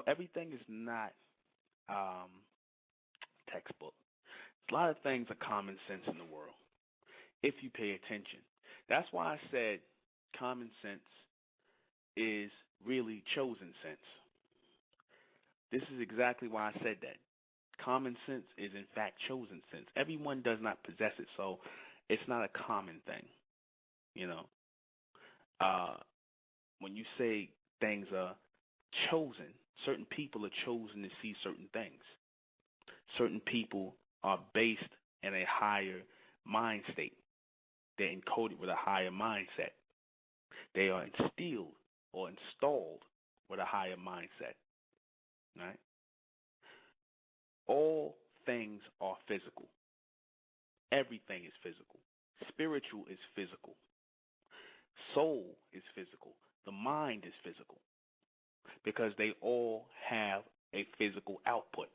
everything is not um, textbook. A lot of things are common sense in the world if you pay attention. That's why I said common sense is really chosen sense. This is exactly why I said that. Common sense is in fact chosen sense. Everyone does not possess it, so it's not a common thing. You know, uh, when you say things are chosen, certain people are chosen to see certain things. Certain people are based in a higher mind state. They're encoded with a higher mindset. They are instilled or installed with a higher mindset. Right? All things are physical. Everything is physical. Spiritual is physical. Soul is physical. The mind is physical because they all have a physical output.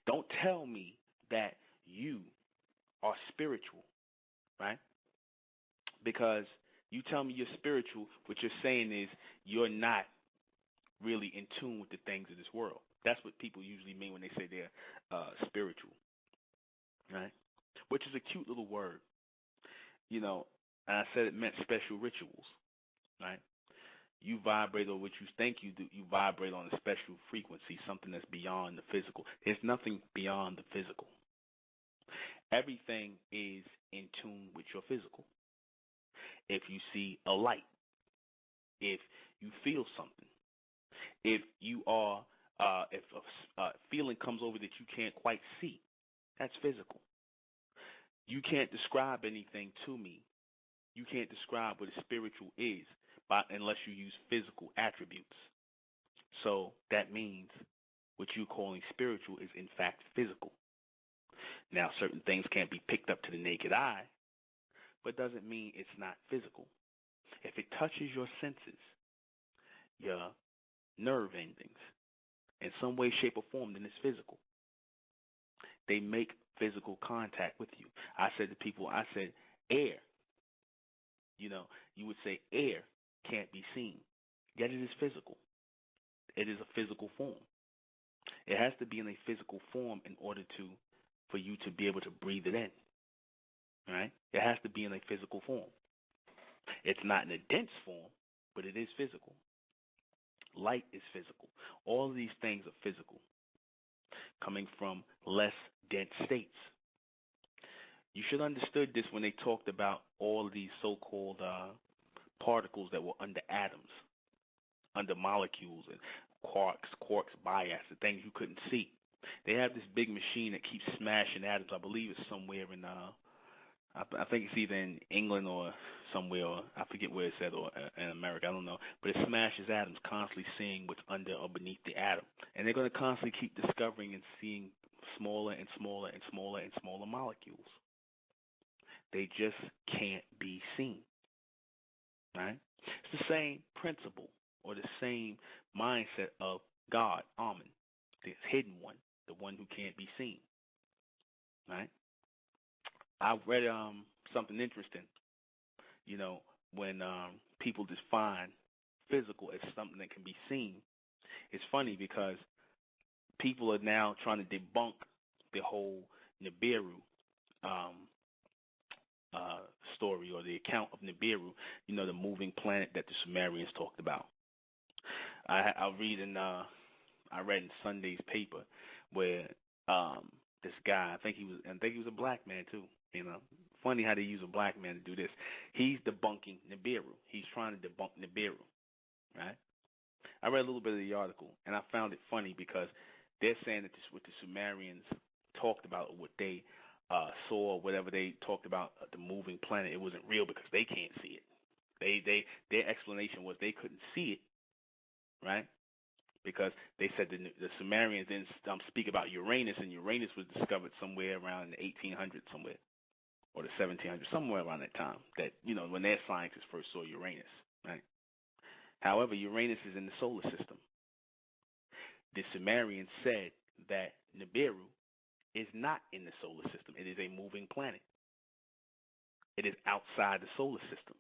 Don't tell me that you are spiritual, right? Because you tell me you're spiritual, what you're saying is you're not really in tune with the things of this world. That's what people usually mean when they say they're spiritual, right? Which is a cute little word, and I said it meant special rituals, right? You vibrate, or what you think you do, you vibrate on a special frequency, something that's beyond the physical. There's nothing beyond the physical. Everything is in tune with your physical. If you see a light, if you feel something, if you are, if a feeling comes over that you can't quite see, that's physical. You can't describe anything to me. You can't describe what a spiritual is unless you use physical attributes. So that means what you're calling spiritual is in fact physical. Now, certain things can't be picked up to the naked eye, but doesn't mean it's not physical. If it touches your senses, your nerve endings, in some way, shape, or form, then it's physical. They make physical contact with you. I said to people, air. You would say air can't be seen, yet it is physical. It is a physical form. It has to be in a physical form in order for you to be able to breathe it in. Right? It has to be in a physical form. It's not in a dense form, but it is physical. Light is physical. All of these things are physical, coming from less dense states. You should have understood this when they talked about all of these so-called particles that were under atoms, under molecules and quarks, bias, the things you couldn't see. They have this big machine that keeps smashing atoms. I believe it's somewhere in, I think it's either in England or somewhere, or I forget where it's at, or in America, I don't know. But it smashes atoms, constantly seeing what's under or beneath the atom. And they're going to constantly keep discovering and seeing smaller and smaller and smaller and smaller molecules. They just can't be seen, right? It's the same principle or the same mindset of God, Amen, the hidden one, the one who can't be seen, right? I read something interesting, when people define physical as something that can be seen. It's funny because people are now trying to debunk the whole Nibiru story, or the account of Nibiru, the moving planet that the Sumerians talked about. I read in Sunday's paper where this guy, I think he was a black man too. Funny how they use a black man to do this. He's debunking Nibiru. He's trying to debunk Nibiru, right? I read a little bit of the article, and I found it funny because they're saying that what the Sumerians talked about, or what they saw, or whatever they talked about, the moving planet, it wasn't real because they can't see it. Their explanation was they couldn't see it, right? Because they said the Sumerians didn't speak about Uranus, and Uranus was discovered somewhere around the 1800s, somewhere, or the 1700s, somewhere around that time. That when their scientists first saw Uranus, right? However, Uranus is in the solar system. The Sumerians said that Nibiru is not in the solar system. It is a moving planet. It is outside the solar system.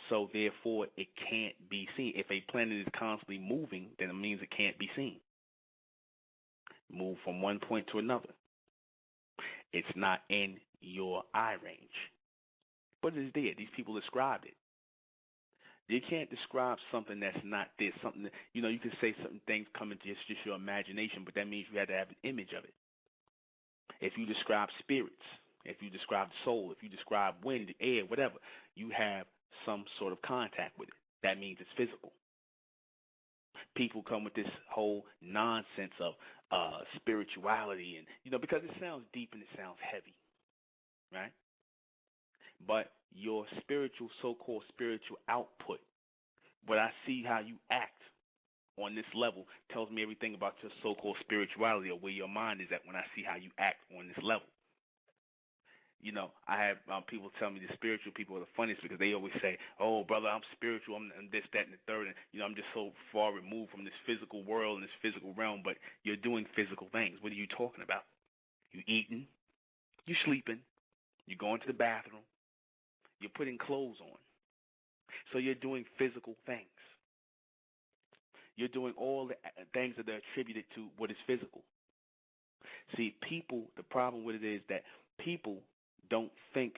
So therefore, it can't be seen. If a planet is constantly moving, then it means it can't be seen. Move from one point to another. It's not in your eye range, but it's there. These people described it. You can't describe something that's not there. Something that, you can say certain things come into just your imagination, but that means you had to have an image of it. If you describe spirits, if you describe the soul, if you describe wind, air, whatever, you have some sort of contact with it. That means it's physical. People come with this whole nonsense of spirituality, and because it sounds deep and it sounds heavy, right? But your spiritual, so-called spiritual output, what I see how you act on this level, tells me everything about your so-called spirituality or where your mind is at when I see how you act on this level. I have people tell me the spiritual people are the funniest because they always say, "Oh, brother, I'm spiritual. I'm this, that, and the third, and I'm just so far removed from this physical world and this physical realm." But you're doing physical things. What are you talking about? You eating, you sleeping, you going to the bathroom, you're putting clothes on. So you're doing physical things. You're doing all the things that are attributed to what is physical. See, people, the problem with it is that people don't think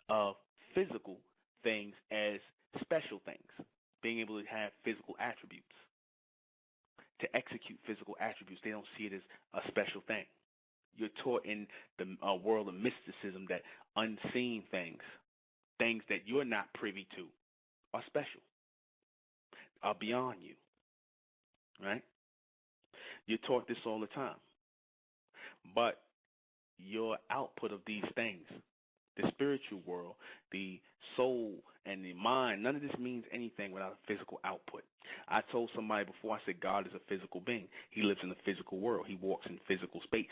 of physical things as special things, being able to have physical attributes, to execute physical attributes. They don't see it as a special thing. You're taught in the world of mysticism that unseen things that you're not privy to, are special, are beyond you, right? You're taught this all the time. But your output of these things, the spiritual world, the soul, and the mind, none of this means anything without a physical output. I told somebody before, I said God is a physical being. He lives in the physical world. He walks in physical space.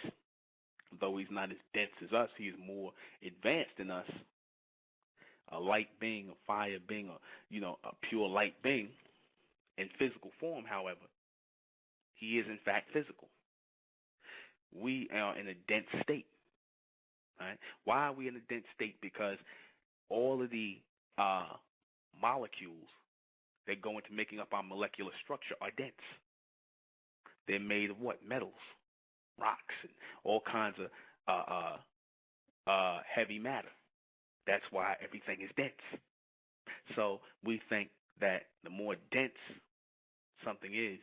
Though he's not as dense as us, he is more advanced than us. A light being, a fire being, a pure light being. In physical form, however, he is in fact physical. We are in a dense state. Right? Why are we in a dense state? Because all of the molecules that go into making up our molecular structure are dense. They're made of what? Metals, rocks, and all kinds of heavy matter. That's why everything is dense. So we think that the more dense something is,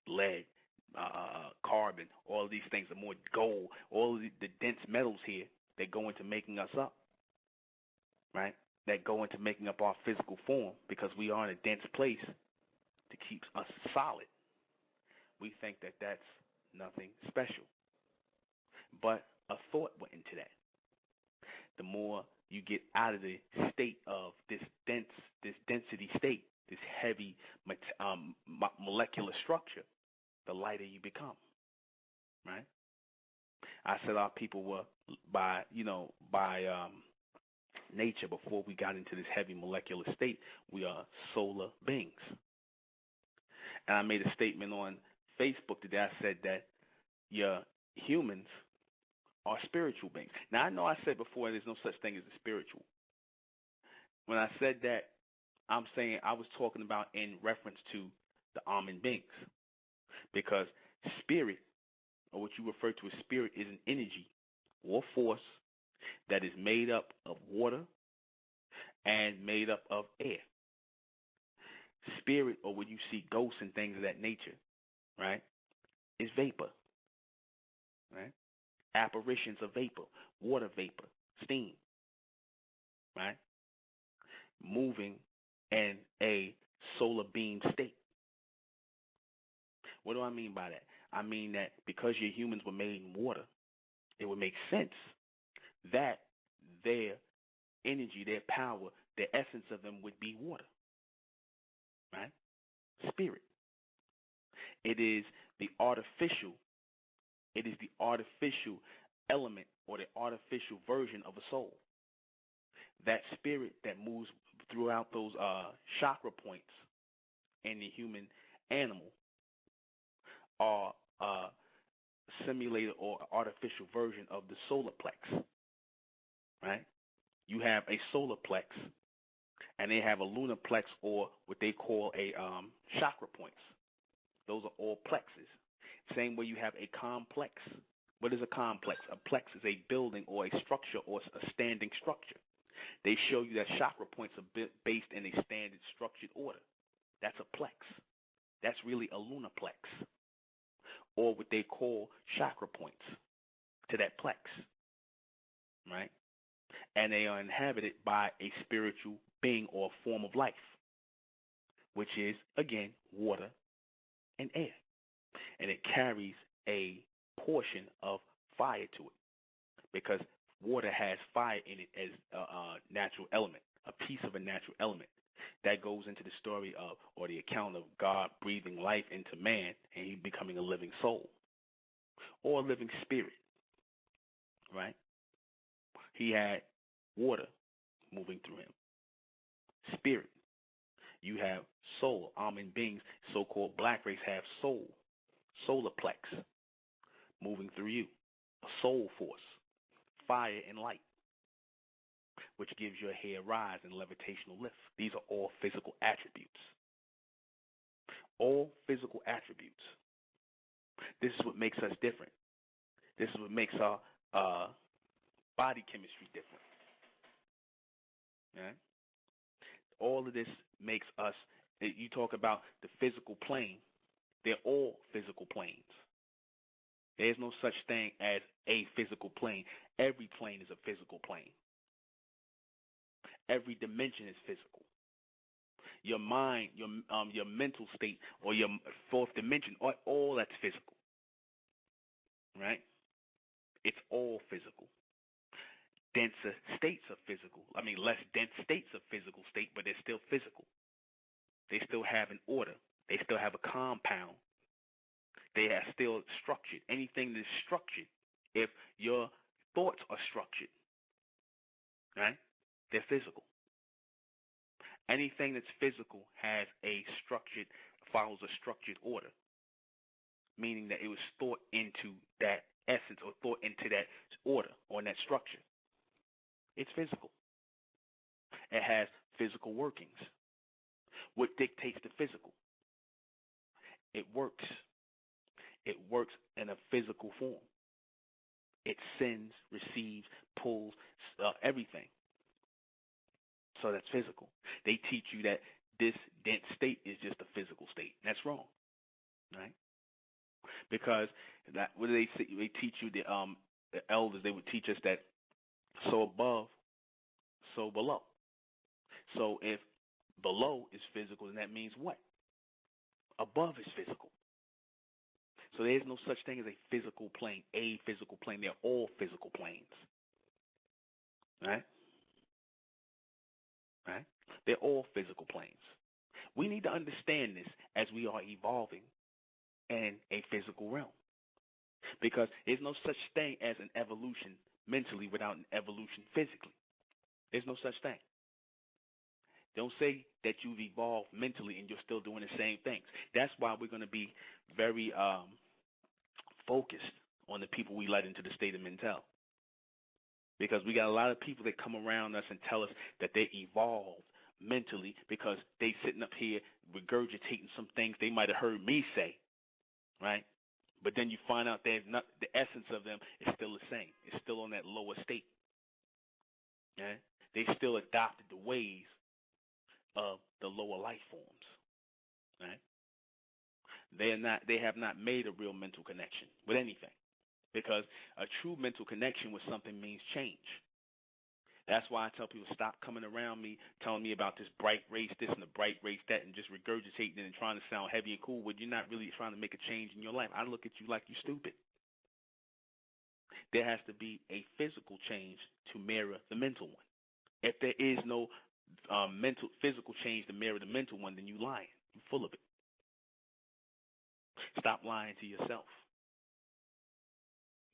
lead, carbon, all of these things, the more gold, all of the dense metals here that go into making us up, right? That go into making up our physical form, because we are in a dense place to keep us solid. We think that that's nothing special. But a thought went into that. The more you get out of the state of this density state, this heavy molecular structure, the lighter you become, right? I said our people were by nature, before we got into this heavy molecular state, we are solar beings. And I made a statement on Facebook today. I said that your humans are spiritual beings. Now, I know I said before there's no such thing as a spiritual. When I said that, I'm saying I was talking about in reference to the almond beings. Because spirit, or what you refer to as spirit, is an energy or force that is made up of water and made up of air. Spirit, or when you see ghosts and things of that nature, right, is vapor, right? Apparitions of vapor, water vapor, steam, right? Moving in a solar beam state. What do I mean by that? I mean that because your humans were made in water, it would make sense that their energy, their power, the essence of them would be water, right? Spirit. It is the artificial element or the artificial version of a soul. That spirit that moves throughout those chakra points in the human animal are simulated or artificial version of the solar plex, right? You have a solar plex and they have a lunar plex or what they call a chakra points. Those are all plexes. Same way you have a complex. What is a complex? A plex is a building or a structure or a standing structure. They show you that chakra points are based in a standard structured order. That's a plex. That's really a lunar plex, or what they call chakra points to that plex, right? And they are inhabited by a spiritual being or form of life, which is, again, water and air. And it carries a portion of fire to it, because water has fire in it as a natural element, a piece of a natural element. That goes into the story of, or the account of God breathing life into man and he becoming a living soul or a living spirit, right? He had water moving through him. Spirit. You have soul. Almond beings, so-called black race, have soul, solar plex moving through you, a soul force, fire and light, which gives your hair rise and levitational lift. These are all physical attributes. All physical attributes. This is what makes us different. This is what makes our body chemistry different. Right? All of this makes us, you talk about the physical plane, they're all physical planes. There's no such thing as a physical plane. Every plane is a physical plane. Every dimension is physical. Your mind, your mental state, or your fourth dimension, all that's physical. Right? It's all physical. Denser states are physical. Less dense states are physical state, but they're still physical. They still have an order. They still have a compound. They are still structured. Anything that's structured, if your thoughts are structured, right, they're physical. Anything that's physical has follows a structured order, meaning that it was thought into that essence or thought into that order or in that structure. It's physical. It has physical workings. What dictates the physical? It works. It works in a physical form. It sends, receives, pulls, everything. So that's physical. They teach you that this dense state is just a physical state. That's wrong, right? Because what do they say? They teach you, the elders, they would teach us that so above, so below. So if below is physical, then that means what? Above is physical. So there's no such thing as a physical plane, They're all physical planes. Right? Right? They're all physical planes. We need to understand this as we are evolving in a physical realm. Because there's no such thing as an evolution mentally without an evolution physically. There's no such thing. Don't say that you've evolved mentally and you're still doing the same things. That's why we're going to be very focused on the people we let into the state of mental. Because we got a lot of people that come around us and tell us that they evolved mentally because they sitting up here regurgitating some things they might have heard me say, right? But then you find out there's not, the essence of them is still the same. It's still on that lower state. Right? They still adopted the ways of the lower life forms. Right? They have not made a real mental connection with anything. Because a true mental connection with something means change. That's why I tell people, stop coming around me telling me about this bright race this and the bright race that and just regurgitating it and trying to sound heavy and cool when you're not really trying to make a change in your life. I look at you like you're stupid. There has to be a physical change to mirror the mental one. If there is no physical change to mirror the mental one, then you're lying. You're full of it. Stop lying to yourself.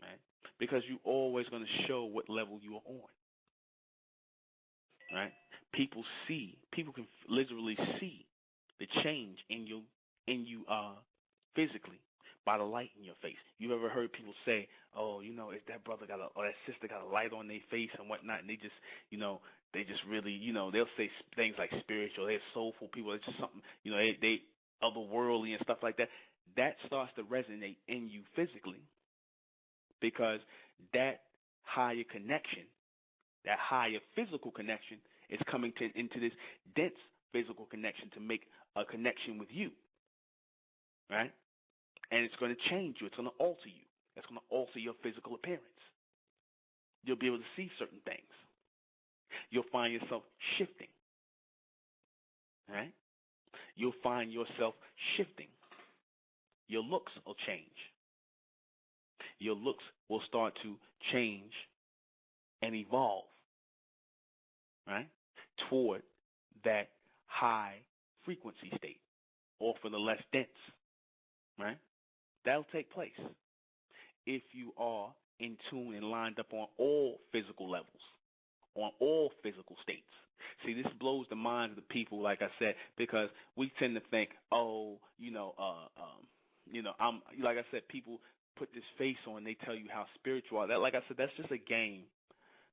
Right? Because you're always going to show what level you are on. Right? People can literally see the change in you physically by the light in your face. You've ever heard people say, "Oh, is that brother got or that sister got a light on their face and whatnot?" And they just, they just really, they'll say things like spiritual. They're soulful people. It's just something, they otherworldly and stuff like that. That starts to resonate in you physically because that higher connection, that higher physical connection, is coming into this dense physical connection to make a connection with you, right? And it's going to change you. It's going to alter you. It's going to alter your physical appearance. You'll be able to see certain things. You'll find yourself shifting, right? You'll find yourself shifting. Your looks will change. Your looks will start to change and evolve, right, toward that high frequency state, or for the less dense, right? That'll take place if you are in tune and lined up on all physical levels, on all physical states. See, this blows the minds of the people, like I said, because we tend to think, I'm like I said, people put this face on, they tell you how spiritual that. Like I said, that's just a game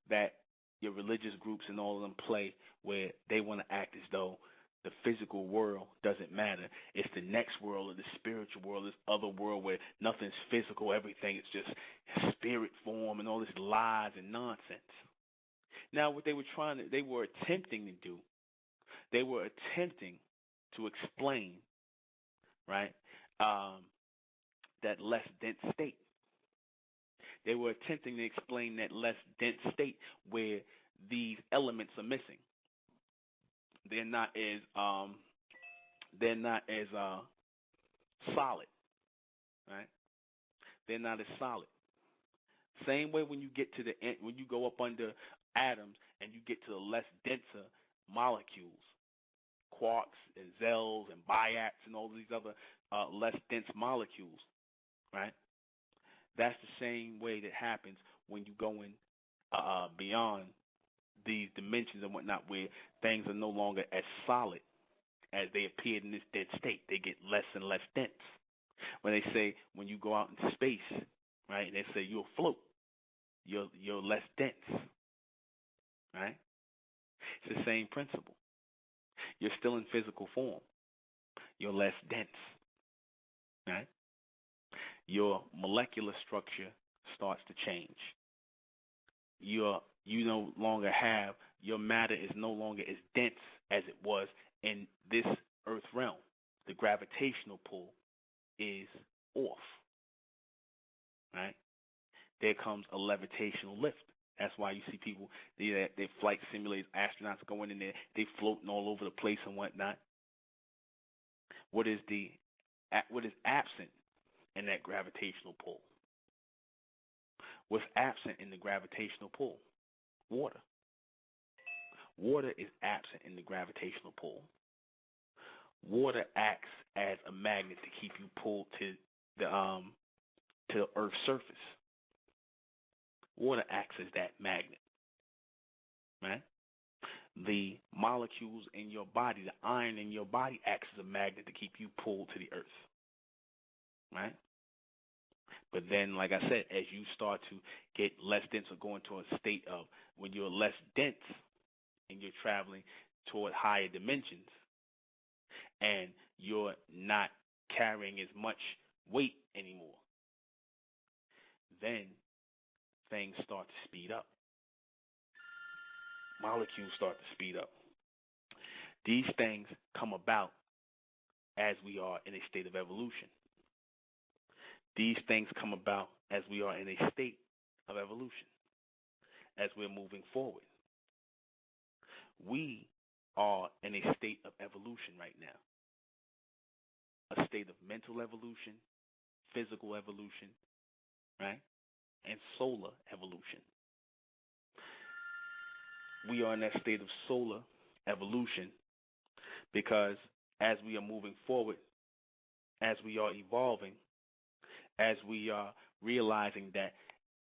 that your religious groups and all of them play, where they want to act as though the physical world doesn't matter. It's the next world, or the spiritual world, this other world where nothing's physical, everything is just spirit form and all this lies and nonsense. Now, what they were attempting to do, they were attempting to explain, right, that less dense state. They were attempting to explain that less dense state where these elements are missing. They're not as solid, right? They're not as solid. Same way when you get to the end, when you go up under atoms and you get to the less denser molecules, quarks and zells and biats and all these other less dense molecules, right? That's the same way that happens when you go in beyond these dimensions and whatnot, where things are no longer as solid as they appeared in this dead state. They get less and less dense. When they say, when you go out into space, right, they say you'll float, you're less dense, right? It's the same principle. You're still in physical form. You're less dense, right? Your molecular structure starts to change. You no longer have, your matter is no longer as dense as it was in this earth realm. The gravitational pull is off, right? There comes a levitational lift. That's why you see people, they flight simulators, astronauts going in there, they floating all over the place and whatnot. What is absent in that gravitational pull? What's absent in the gravitational pull? Water. Water is absent in the gravitational pull. Water acts as a magnet to keep you pulled to the Earth's surface. Water acts as that magnet, right? The molecules in your body, the iron in your body, acts as a magnet to keep you pulled to the Earth, right? But then, like I said, as you start to get less dense or go into a state of when you're less dense and you're traveling toward higher dimensions and you're not carrying as much weight anymore, then things start to speed up. Molecules start to speed up. These things come about as we are in a state of evolution. These things come about as we are in a state of evolution, as we're moving forward. We are in a state of evolution right now. A state of mental evolution, physical evolution, right? And solar evolution. We are in that state of solar evolution because as we are moving forward, as we are evolving, as we are realizing that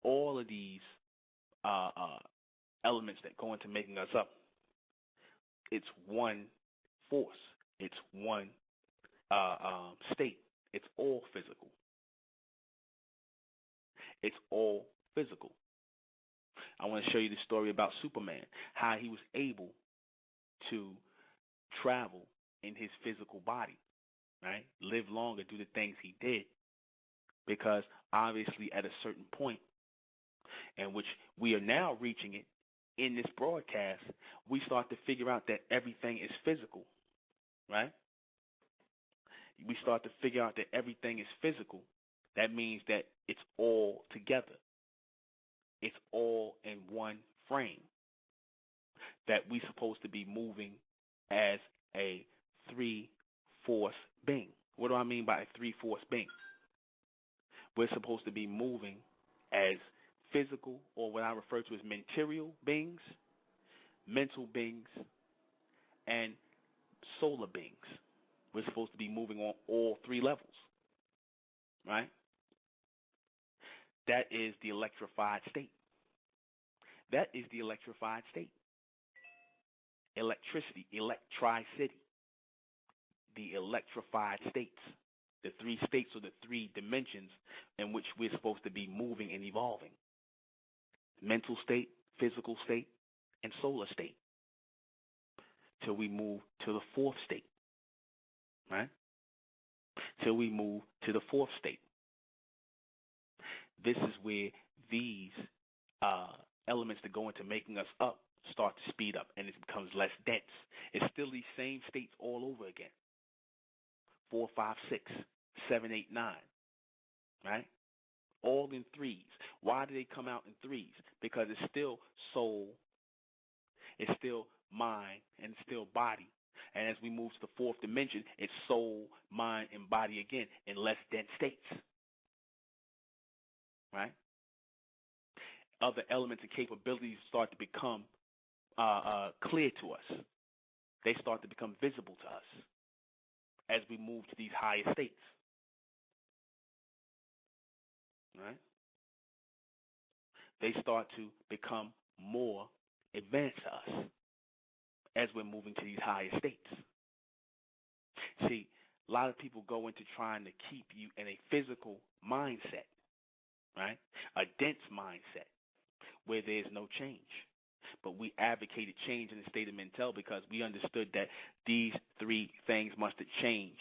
all of these elements that go into making us up, it's one force, it's one state, it's all physical. It's all physical. I want to show you the story about Superman, how he was able to travel in his physical body, right? Live longer, do the things he did. Because obviously at a certain point in which we are now reaching it in this broadcast, we start to figure out that everything is physical, right? We start to figure out that everything is physical. That means that it's all together. It's all in one frame. That we're supposed to be moving as a three-force being. What do I mean by a three-force being? We're supposed to be moving as physical, or what I refer to as material beings, mental beings, and solar beings. We're supposed to be moving on all three levels, right? That is the electrified state. That is the electrified state. Electricity, electricity, the electrified states. The three states or the three dimensions in which we're supposed to be moving and evolving. Mental state, physical state, and solar state. Till we move to the fourth state, right? Till we move to the fourth state. This is where these elements that go into making us up start to speed up, and it becomes less dense. It's still these same states all over again. 4, 5, 6, 7, 8, 9, right? All in threes. Why do they come out in threes? Because it's still soul, it's still mind, and it's still body. And as we move to the fourth dimension, it's soul, mind, and body again in less dense states, right? Other elements and capabilities start to become clear to us. They start to become visible to us as we move to these higher states. Right? They start to become more advanced to us as we're moving to these higher states. See, a lot of people go into trying to keep you in a physical mindset, right? A dense mindset where there's no change. But we advocated change in the state of Mentel because we understood that these three things must change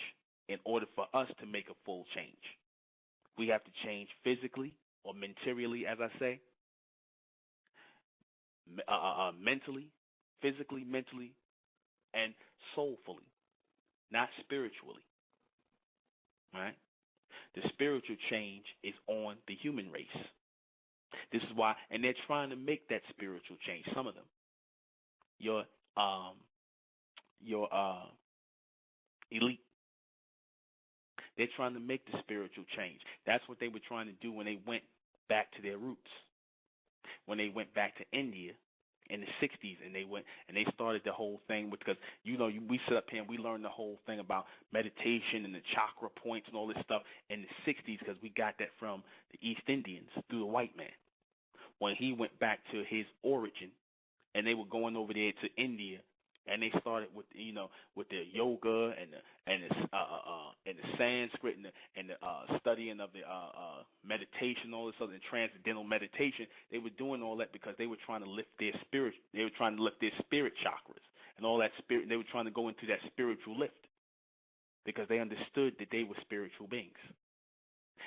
in order for us to make a full change. We have to change physically or materially, as I say, mentally, physically, mentally, and soulfully, not spiritually, right? The spiritual change is on the human race. This is why, and they're trying to make that spiritual change. Some of them, your elite, they're trying to make the spiritual change. That's what they were trying to do when they went back to their roots. When they went back to India in the 60s, and they started the whole thing because we sit up here and we learned the whole thing about meditation and the chakra points and all this stuff in the 60s because we got that from the East Indians through the white man. When he went back to his origin, and they were going over there to India, and they started with the yoga and the Sanskrit and the studying of the meditation, all this other transcendental meditation. They were doing all that because they were trying to lift their spirit. They were trying to lift their spirit chakras and all that spirit. They were trying to go into that spiritual lift because they understood that they were spiritual beings,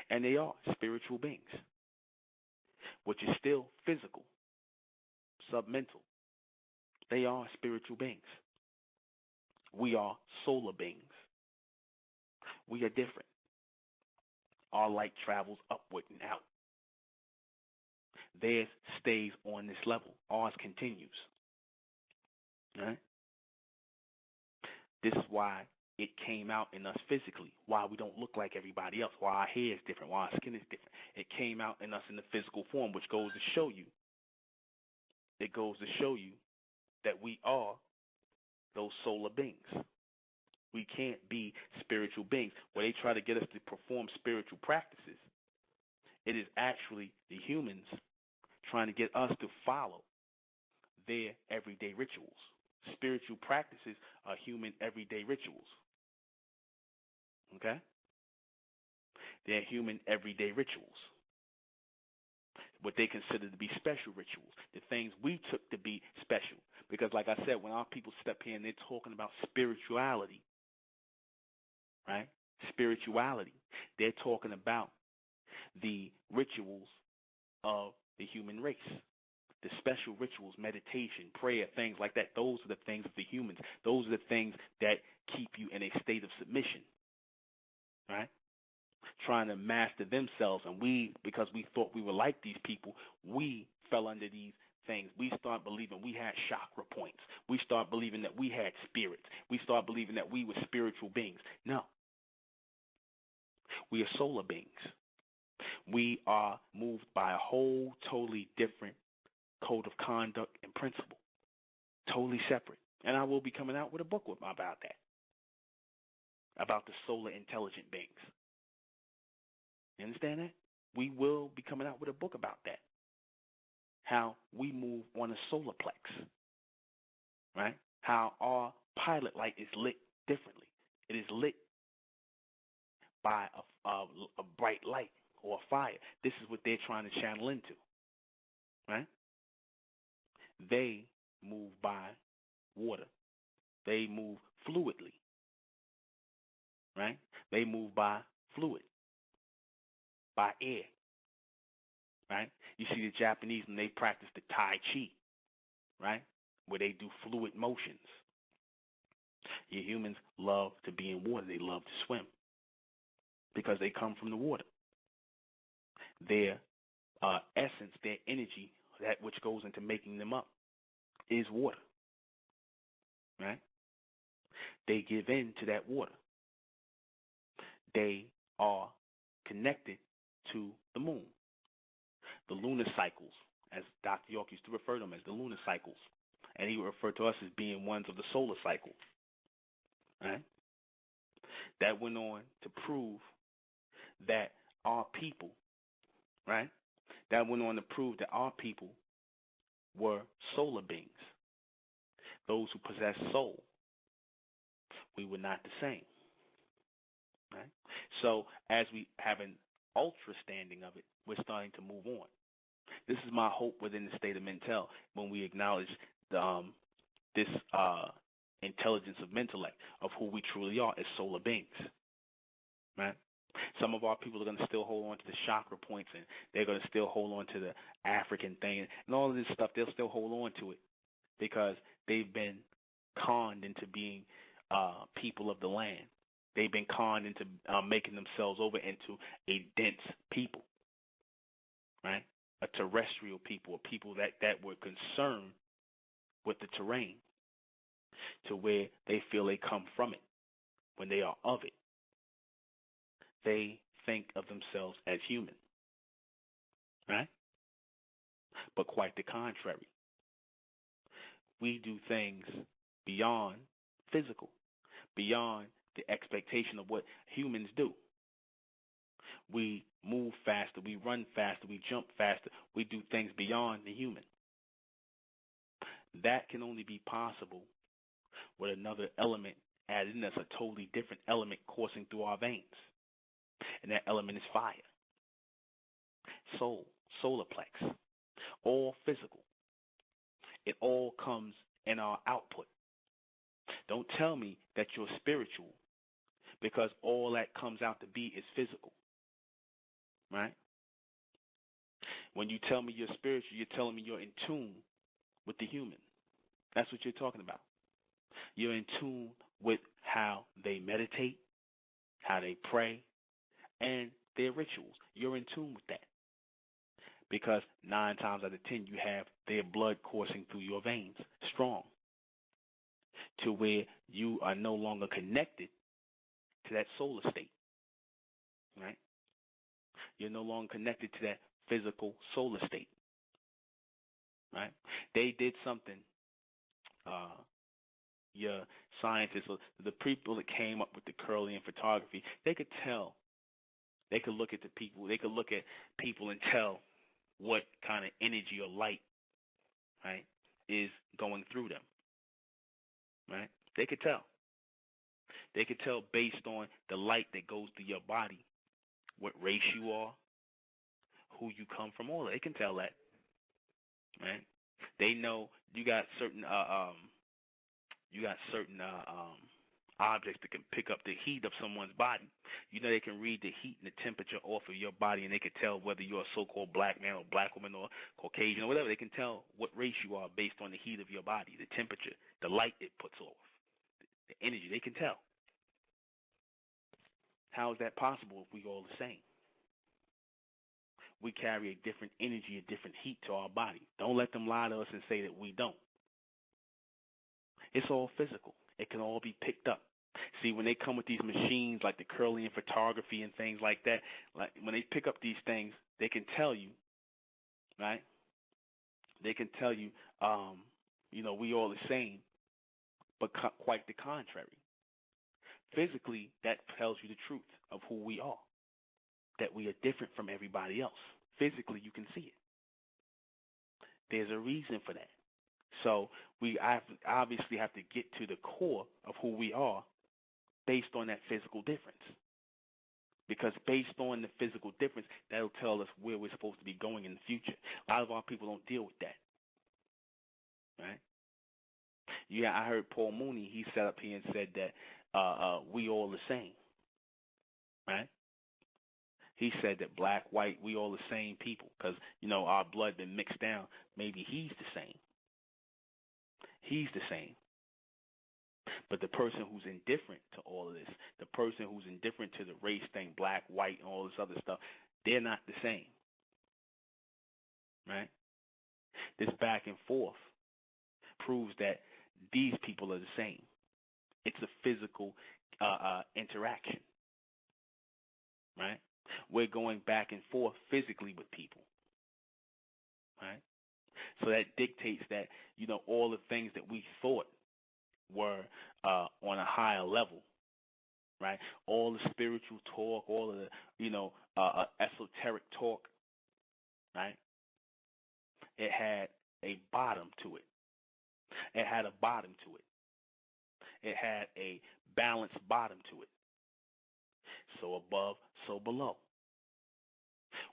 and they are spiritual beings, which is still physical, submental. They are spiritual beings. We are solar beings. We are different. Our light travels upward and out. Theirs stays on this level. Ours continues. Right? This is why it came out in us physically, why we don't look like everybody else, why our hair is different, why our skin is different. It came out in us in the physical form, which goes to show you. It goes to show you that we are those solar beings. We can't be spiritual beings. Where they try to get us to perform spiritual practices, it is actually the humans trying to get us to follow their everyday rituals. Spiritual practices are human everyday rituals. Okay? They're human everyday rituals. what they consider to be special rituals, the things we took to be special. Because like I said, when our people step here and they're talking about spirituality, right? Spirituality, they're talking about the rituals of the human race. The special rituals, meditation, prayer, things like that. Those are the things of the humans. Those are the things that keep you in a state of submission, right? Trying to master themselves. And because we thought we were like these people, we fell under these things. We start believing we had chakra points. We start believing that we had spirits. We start believing that we were spiritual beings. No. We are solar beings. We are moved by a whole totally different code of conduct and principle. Totally separate. And I will be coming out with a book about that. About the solar intelligent beings. You understand that? We will be coming out with a book about that. How we move on a solar plex. Right? How our pilot light is lit differently. It is lit by a bright light or a fire. This is what they're trying to channel into. Right? They move by water. They move fluidly. Right? They move by fluid. By air. Right? You see the Japanese when they practice the Tai Chi, right? Where they do fluid motions. Your humans love to be in water. They love to swim because they come from the water. Their essence, their energy, that which goes into making them up, is water. Right? They give in to that water. They are connected to the moon. The lunar cycles, as Dr. York used to refer to them as the lunar cycles. And he would refer to us as being ones of the solar cycle. Right? That went on to prove that our people, right? That went on to prove that our people were solar beings. Those who possess soul. We were not the same. Right? So as we have an ultra standing of it, we're starting to move on. This is my hope within the state of mental when we acknowledge this intelligence of intellect of who we truly are as solar beings. Right? Some of our people are going to still hold on to the chakra points, and they're going to still hold on to the African thing and all of this stuff. They'll still hold on to it because they've been conned into being people of the land. They've been conned into making themselves over into a dense people, right? A terrestrial people, a people that were concerned with the terrain to where they feel they come from it when they are of it. They think of themselves as human, right? But quite the contrary. We do things beyond physical, beyond the expectation of what humans do. We move faster, we run faster, we jump faster. We do things beyond the human. That can only be possible with another element added in. That's a totally different element coursing through our veins. And that element is fire. Soul, solar plex, all physical. It all comes in our output. Don't tell me that you're spiritual because all that comes out to be is physical. Right? When you tell me you're spiritual, you're telling me you're in tune with the human. That's what you're talking about. You're in tune with how they meditate, how they pray, and their rituals. You're in tune with that. Because 9 times out of 10, you have their blood coursing through your veins, strong, to where you are no longer connected to that solar state. Right? You're no longer connected to that physical solar state. Right? They did something. Your scientists, the people that came up with the Kirlian photography, they could tell. They could look at the people. They could look at people and tell what kind of energy or light, right, is going through them. Right? They could tell. They could tell based on the light that goes through your body what race you are, who you come from. All that. They can tell that, right? They know you got certain objects that can pick up the heat of someone's body. You know, they can read the heat and the temperature off of your body, and they can tell whether you're a so-called black man or black woman or Caucasian or whatever. They can tell what race you are based on the heat of your body, the temperature, the light it puts off, the energy. They can tell. How is that possible if we all the same? We carry a different energy, a different heat to our body. Don't let them lie to us and say that we don't. It's all physical. It can all be picked up. See, when they come with these machines like the Kirlian photography and things like that, like when they pick up these things, they can tell you, right? They can tell you, we all the same, but quite the contrary. Physically, that tells you the truth of who we are, that we are different from everybody else. Physically, you can see it. There's a reason for that. So we obviously have to get to the core of who we are based on that physical difference. Because based on the physical difference, that'll tell us where we're supposed to be going in the future. A lot of our people don't deal with that, right? Yeah, I heard Paul Mooney, he sat up here and said that we all the same, right? He said that black, white, we all the same people because, our blood been mixed down. Maybe he's the same. He's the same. But the person who's indifferent to all of this, the person who's indifferent to the race thing, black, white, and all this other stuff, they're not the same, right? This back and forth proves that these people are the same. It's a physical interaction, right? We're going back and forth physically with people, right? So that dictates that, all the things that we thought were on a higher level, right? All the spiritual talk, all of the, esoteric talk, right? It had a bottom to it. It had a bottom to it. It had a balanced bottom to it. So above, so below.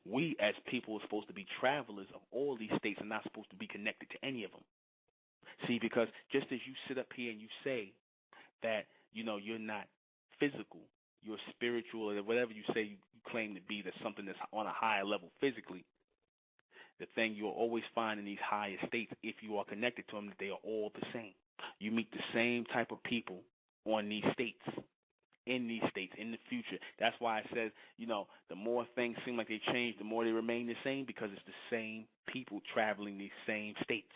We as people are supposed to be travelers of all these states and not supposed to be connected to any of them. See, because just as you sit up here and you say that, you're not physical, you're spiritual, or whatever you say you claim to be, that's something that's on a higher level physically, the thing you'll always find in these higher states, if you are connected to them, that they are all the same. You meet the same type of people on these states, in these states, in the future. That's why it says, the more things seem like they change, the more they remain the same, because it's the same people traveling these same states.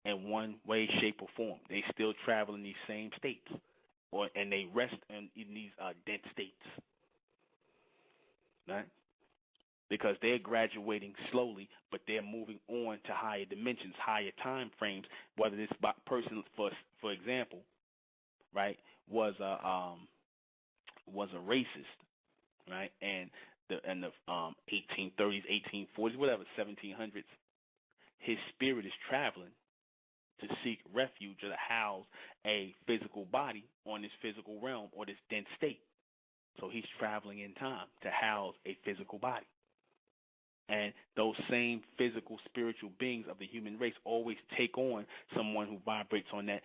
In one way, shape, or form, they still travel in these same states, and they rest in these dense states, right? Because they're graduating slowly, but they're moving on to higher dimensions, higher time frames. Whether this person, for example, right, was a racist, right, and the 1830s, 1840s, whatever, 1700s, his spirit is traveling to seek refuge or to house a physical body on this physical realm or this dense state. So he's traveling in time to house a physical body. And those same physical, spiritual beings of the human race always take on someone who vibrates on that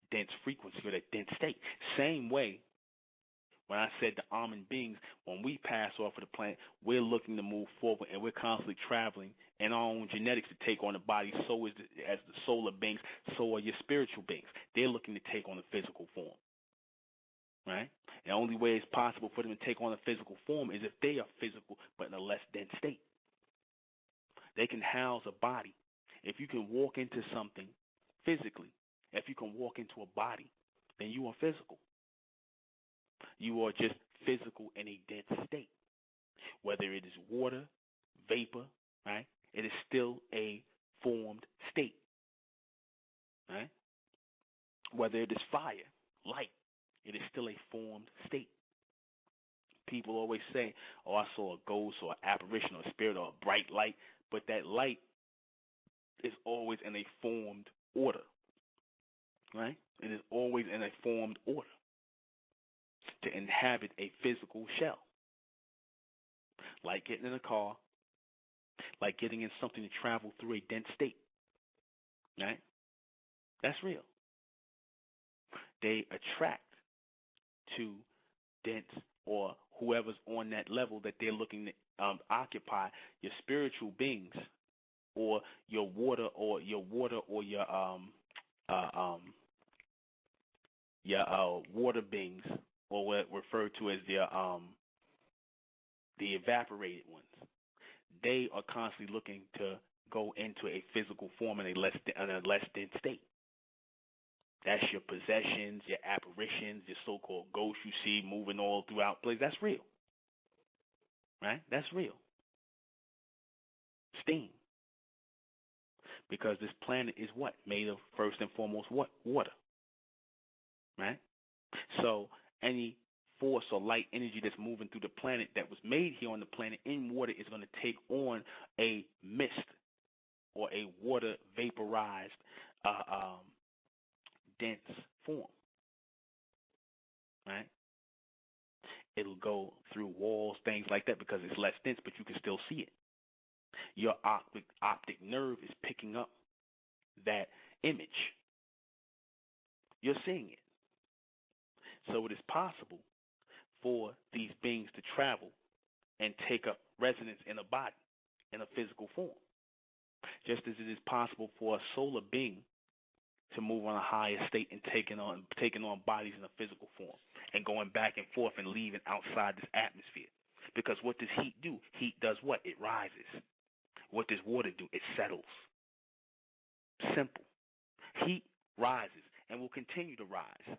dense frequency or that dense state. Same way, when I said the almond beings, when we pass off of the planet, we're looking to move forward, and we're constantly traveling in our own genetics to take on the body. So is as the solar beings, so are your spiritual beings. They're looking to take on a physical form, right? The only way it's possible for them to take on a physical form is if they are physical but in a less dense state. They can house a body. If you can walk into something physically, if you can walk into a body, then you are physical. You are just physical in a dense state. Whether it is water, vapor, right? It is still a formed state, right? Whether it is fire, light, it is still a formed state. People always say, oh, I saw a ghost or an apparition or a spirit or a bright light, but that light is always in a formed order, right? It is always in a formed order to inhabit a physical shell. like getting in a car, like getting in something to travel through a dense state. Right? That's real. They attract to dense or whoever's on that level that they're looking to occupy, your spiritual beings or your water or your water beings, or what referred to as the evaporated ones. They are constantly looking to go into a physical form in a less dense state. That's your possessions, your apparitions, your so-called ghosts you see moving all throughout place. That's real. Right? That's real. Steam. Because this planet is what? Made of, first and foremost, what? Water. Right? So any force or light energy that's moving through the planet that was made here on the planet in water is going to take on a mist or a water vaporized dense form. Right? It'll go through walls, things like that, because it's less dense, but you can still see it. Your optic nerve is picking up that image. You're seeing it. So it is possible for these beings to travel and take up residence in a body, in a physical form. Just as it is possible for a solar being to move on a higher state and taking on bodies in a physical form and going back and forth and leaving outside this atmosphere. Because what does heat do? Heat does what? It rises. What does water do? It settles. Simple. Heat rises and will continue to rise.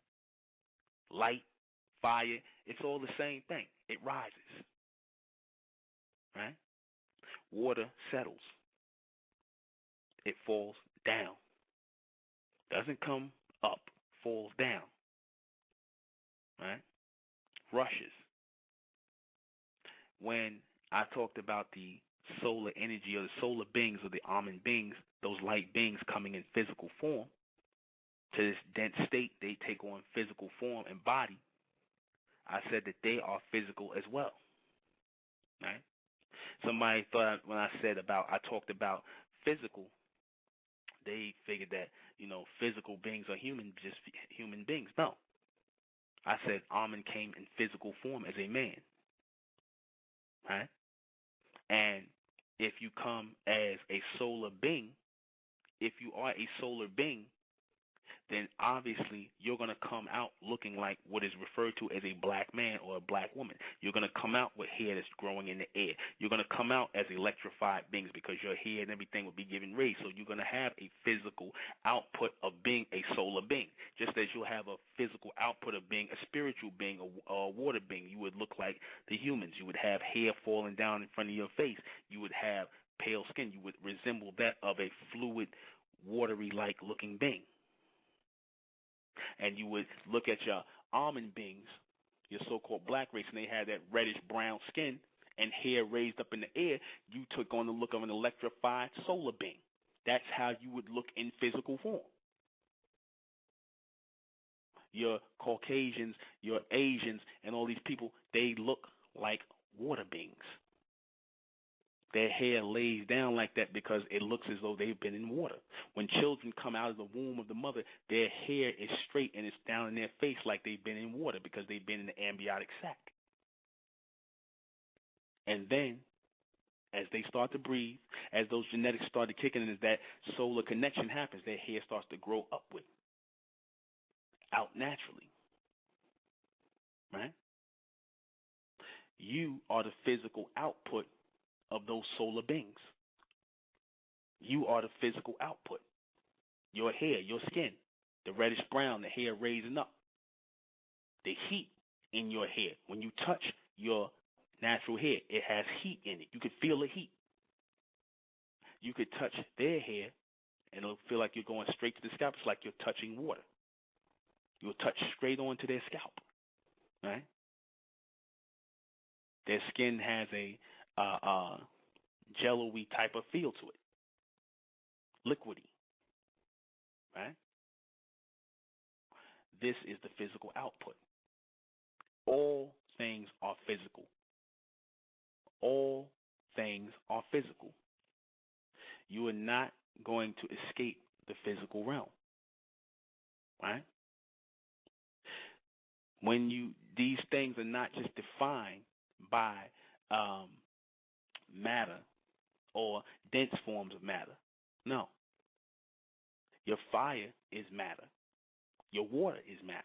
Light, fire, it's all the same thing. It rises. Right? Water settles. It falls down. Doesn't come up, falls down. Right? Rushes. When I talked about the solar energy or the solar beings or the almond beings, those light beings coming in physical form to this dense state, they take on physical form and body. I said that they are physical as well. Right? Somebody thought when I talked about physical, they figured that, physical beings are just human beings. No. I said Amen came in physical form as a man. Right? And if you come as a solar being, if you are a solar being, then obviously you're going to come out looking like what is referred to as a black man or a black woman. You're going to come out with hair that's growing in the air. You're going to come out as electrified beings because your hair and everything will be given rays. So you're going to have a physical output of being a solar being, just as you'll have a physical output of being a spiritual being, a water being. You would look like the humans. You would have hair falling down in front of your face. You would have pale skin. You would resemble that of a fluid, watery-like looking being. And you would look at your almond beings, your so-called black race, and they had that reddish-brown skin and hair raised up in the air. You took on the look of an electrified solar being. That's how you would look in physical form. Your Caucasians, your Asians, and all these people, they look like water beings. Their hair lays down like that because it looks as though they've been in water. When children come out of the womb of the mother, their hair is straight and it's down in their face like they've been in water because they've been in the amniotic sac. And then, as they start to breathe, as those genetics start to kick in, as that solar connection happens, their hair starts to grow upward, out naturally. Right? You are the physical output of those solar beings. You are the physical output. Your hair, your skin, the reddish brown, the hair raising up. The heat in your hair. When you touch your natural hair, it has heat in it. You could feel the heat. You could touch their hair, and it'll feel like you're going straight to the scalp. It's like you're touching water. You'll touch straight onto their scalp. Right? Their skin has a jello-y type of feel to it. Liquidy. Right? This is the physical output. All things are physical. All things are physical. You are not going to escape the physical realm, right? These things are not just defined by matter or dense forms of matter. No. Your fire is matter. Your water is matter.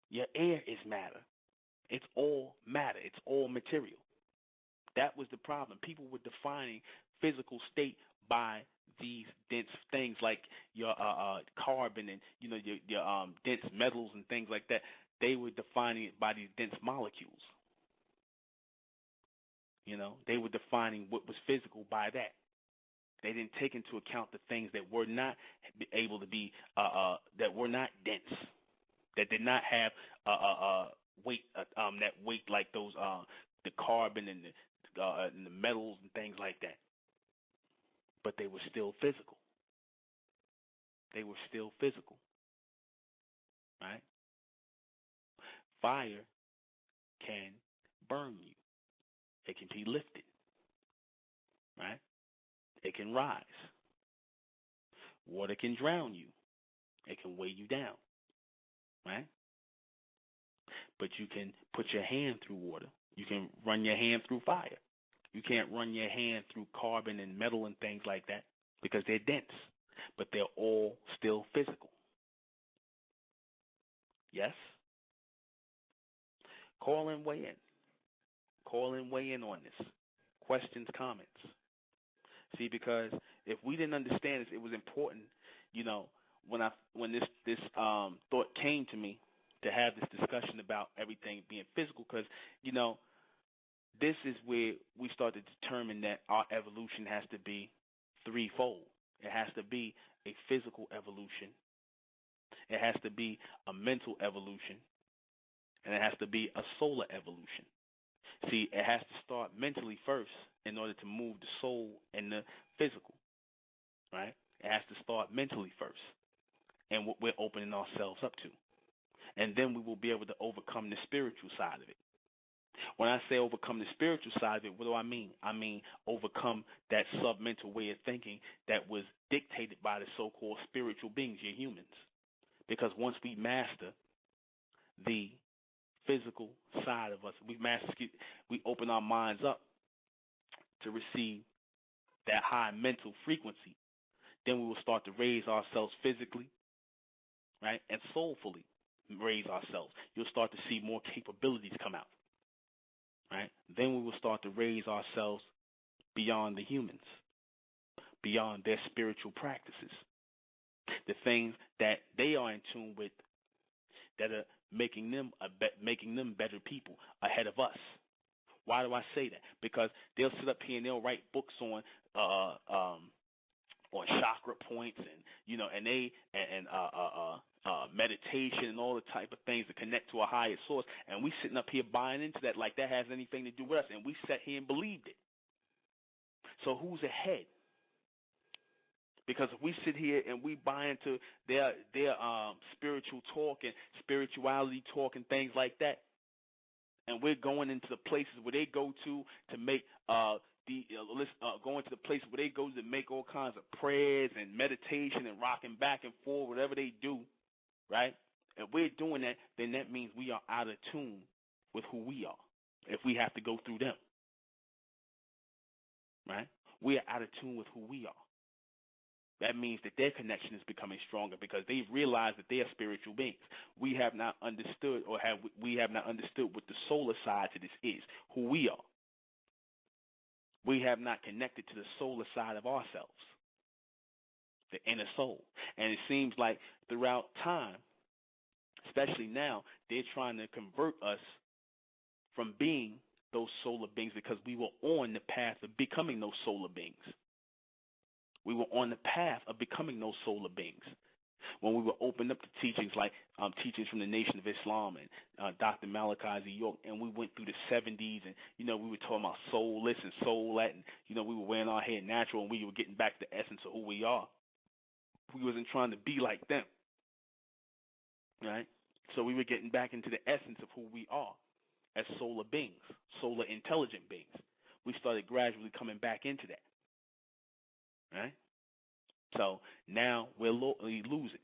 Your air is matter. It's all matter. It's all material. That was the problem. People were defining physical state by these dense things like your carbon and your dense metals and things like that. They were defining it by these dense molecules. They were defining what was physical by that. They didn't take into account the things that were not able to be that were not dense, that did not have weight, that weight like those the carbon and the metals and things like that. But they were still physical. They were still physical, right? Fire can burn you. It can be lifted, right? It can rise. Water can drown you. It can weigh you down, right? But you can put your hand through water. You can run your hand through fire. You can't run your hand through carbon and metal and things like that because they're dense, but they're all still physical. Yes? Call and weigh in. Call and weigh in on this. Questions, comments. See, because if we didn't understand this, it was important, when this thought came to me to have this discussion about everything being physical, because, this is where we start to determine that our evolution has to be threefold. It has to be a physical evolution. It has to be a mental evolution. And it has to be a solar evolution. See, it has to start mentally first in order to move the soul and the physical, right? It has to start mentally first and what we're opening ourselves up to. And then we will be able to overcome the spiritual side of it. When I say overcome the spiritual side of it, what do I mean? I mean overcome that submental way of thinking that was dictated by the so-called spiritual beings, your humans. Because once we master the physical side of us, we open our minds up to receive that high mental frequency, then we will start to raise ourselves physically, right, and soulfully raise ourselves. You'll start to see more capabilities come out, right? Then we will start to raise ourselves beyond the humans, beyond their spiritual practices, the things that they are in tune with that are making them better people ahead of us. Why do I say that? Because they'll sit up here and they'll write books on chakra points and meditation and all the type of things to connect to a higher source, and we sitting up here buying into that like that has anything to do with us, and we sat here and believed it. So who's ahead? Because if we sit here and we buy into their spiritual talk and spirituality talk and things like that, and we're going into the places where they go to make going to the places where they go to make all kinds of prayers and meditation and rocking back and forth, whatever they do, right? If we're doing that, then that means we are out of tune with who we are. If we have to go through them, right? We are out of tune with who we are. That means that their connection is becoming stronger because they've realized that they are spiritual beings. We have not understood what the solar side to this is, who we are. We have not connected to the solar side of ourselves, the inner soul. And it seems like throughout time, especially now, they're trying to convert us from being those solar beings because we were on the path of becoming those solar beings. We were on the path of becoming those solar beings when we were opened up to teachings like teachings from the Nation of Islam and Dr. Malachi Z. York, and we went through the 70s, and we were talking about soulless and soul that, and we were wearing our hair natural, and we were getting back to the essence of who we are. We wasn't trying to be like them, right? So we were getting back into the essence of who we are, as solar beings, solar intelligent beings. We started gradually coming back into that. Right? So now we're losing.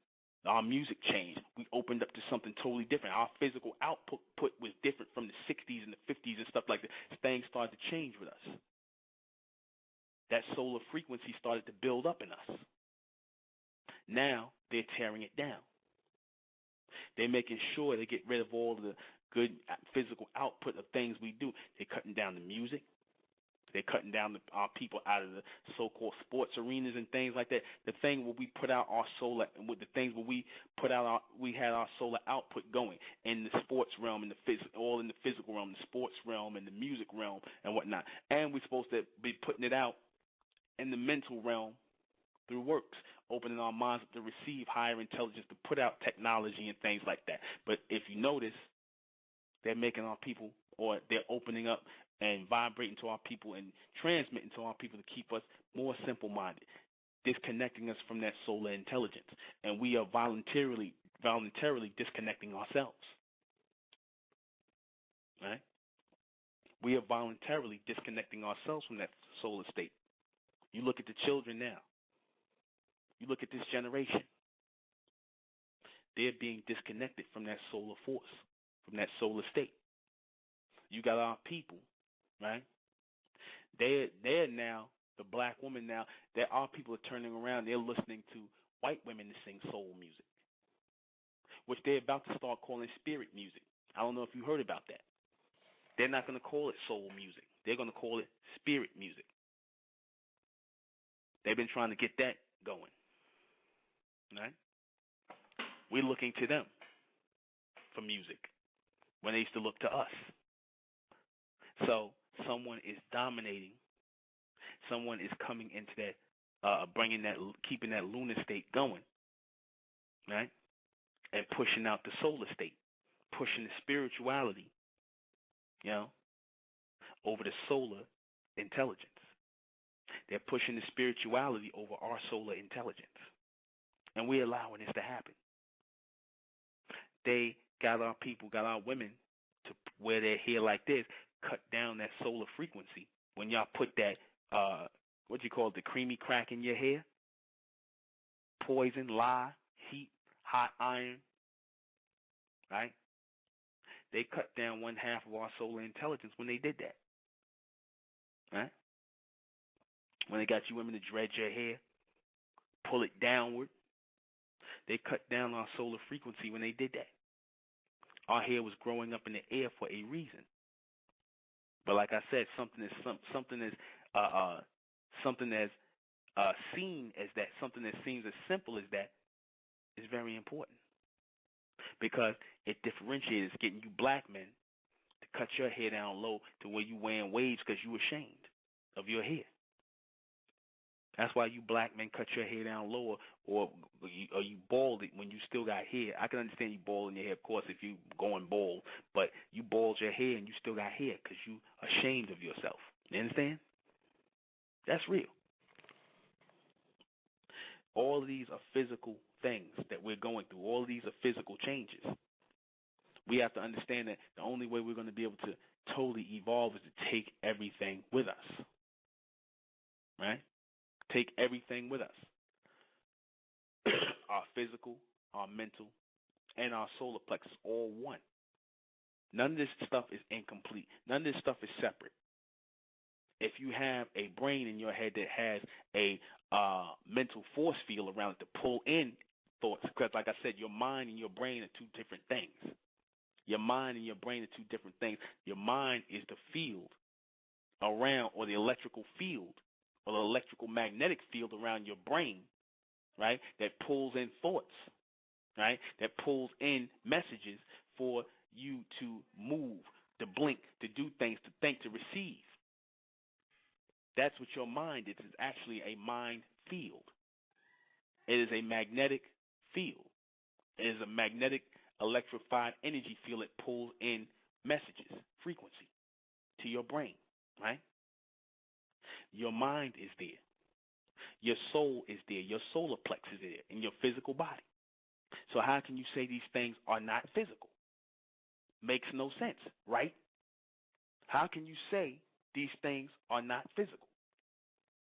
Our music changed. We opened up to something totally different. Our physical output was different from the 60s and the 50s and stuff like that. Things started to change with us. That solar frequency started to build up in us. Now they're tearing it down. They're making sure they get rid of all the good physical output of things we do. They're cutting down the music. They're cutting down our people out of the so-called sports arenas and things like that. The thing where we put out our solar, with the things where we put out we had our solar output going in the sports realm, in the all in the physical realm, the sports realm, and the music realm and whatnot. And we're supposed to be putting it out in the mental realm through works, opening our minds up to receive higher intelligence, to put out technology and things like that. But if you notice, they're making our people, or they're opening up and vibrating to our people and transmitting to our people to keep us more simple-minded, disconnecting us from that solar intelligence. And we are voluntarily disconnecting ourselves. Right? We are voluntarily disconnecting ourselves from that solar state. You look at the children now. You look at this generation. They're being disconnected from that solar force, from that solar state. You got our people, right? They're now, the black woman now, our people are turning around. They're listening to white women to sing soul music, which they're about to start calling spirit music. I don't know if you heard about that. They're not going to call it soul music. They're going to call it spirit music. They've been trying to get that going, right? We're looking to them for music when they used to look to us. So someone is dominating. Someone is coming into that, bringing that, keeping that lunar state going, right? And pushing out the solar state, pushing the spirituality, over the solar intelligence. They're pushing the spirituality over our solar intelligence. And we're allowing this to happen. They got our people, got our women to wear their hair like this, cut down that solar frequency. When y'all put that, the creamy crack in your hair, poison, lye, heat, hot iron, right? They cut down 1/2 of our solar intelligence when they did that, right? When they got you women to dread your hair, pull it downward, they cut down our solar frequency when they did that. Our hair was growing up in the air for a reason. But like I said, something as seen as that, something that seems as simple as that, is very important, because it differentiates, getting you black men to cut your hair down low to where you wearing waves because you ashamed of your hair. That's why you black men cut your hair down lower, or you bald it when you still got hair. I can understand you balding your hair, of course, if you going bald, but you bald your hair and you still got hair because you ashamed of yourself. You understand? That's real. All of these are physical things that we're going through. All of these are physical changes. We have to understand that the only way we're going to be able to totally evolve is to take everything with us. Right? Take everything with us. Our physical, our mental, and our solar plexus, all one. None of this stuff is incomplete. None of this stuff is separate. If you have a brain in your head that has a mental force field around it to pull in thoughts, because like I said, your mind and your brain are two different things. Your mind and your brain are two different things. Your mind is the field around, or the electrical field, or the electrical magnetic field around your brain, right, that pulls in thoughts, right, that pulls in messages for you to move, to blink, to do things, to think, to receive. That's what your mind is. It's actually a mind field. It is a magnetic field. It is a magnetic electrified energy field that pulls in messages, frequency, to your brain, right? Your mind is there. Your soul is there. Your solar plexus is there in your physical body. So how can you say these things are not physical? Makes no sense, right? How can you say these things are not physical?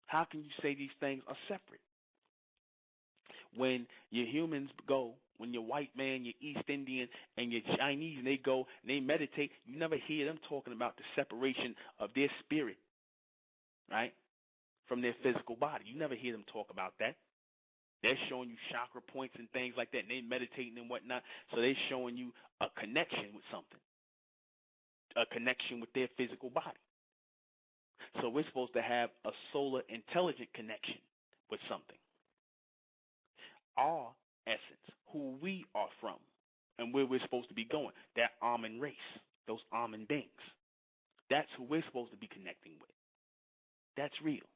How can you say these things are separate? When your humans go, when your white man, your East Indian, and your Chinese, and they go and they meditate, you never hear them talking about the separation of their spirit, right, from their physical body. You never hear them talk about that. They're showing you chakra points and things like that, and they're meditating and whatnot. So they're showing you a connection with something, a connection with their physical body. So we're supposed to have a solar intelligent connection with something. Our essence, who we are from, and where we're supposed to be going, that almond race, those almond beings. That's who we're supposed to be connecting with. That's real.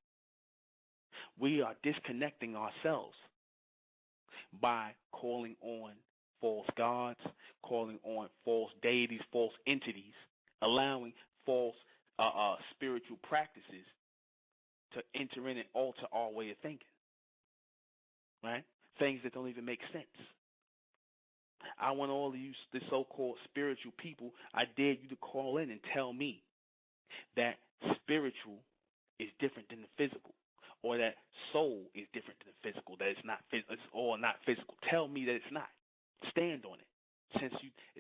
We are disconnecting ourselves by calling on false gods, calling on false deities, false entities, allowing false spiritual practices to enter in and alter our way of thinking, right? Things that don't even make sense. I want all of you, the so-called spiritual people, I dare you to call in and tell me that spiritual is different than the physical, or that soul is different than the physical, that it's all not physical. Tell me that it's not. Stand on it. Since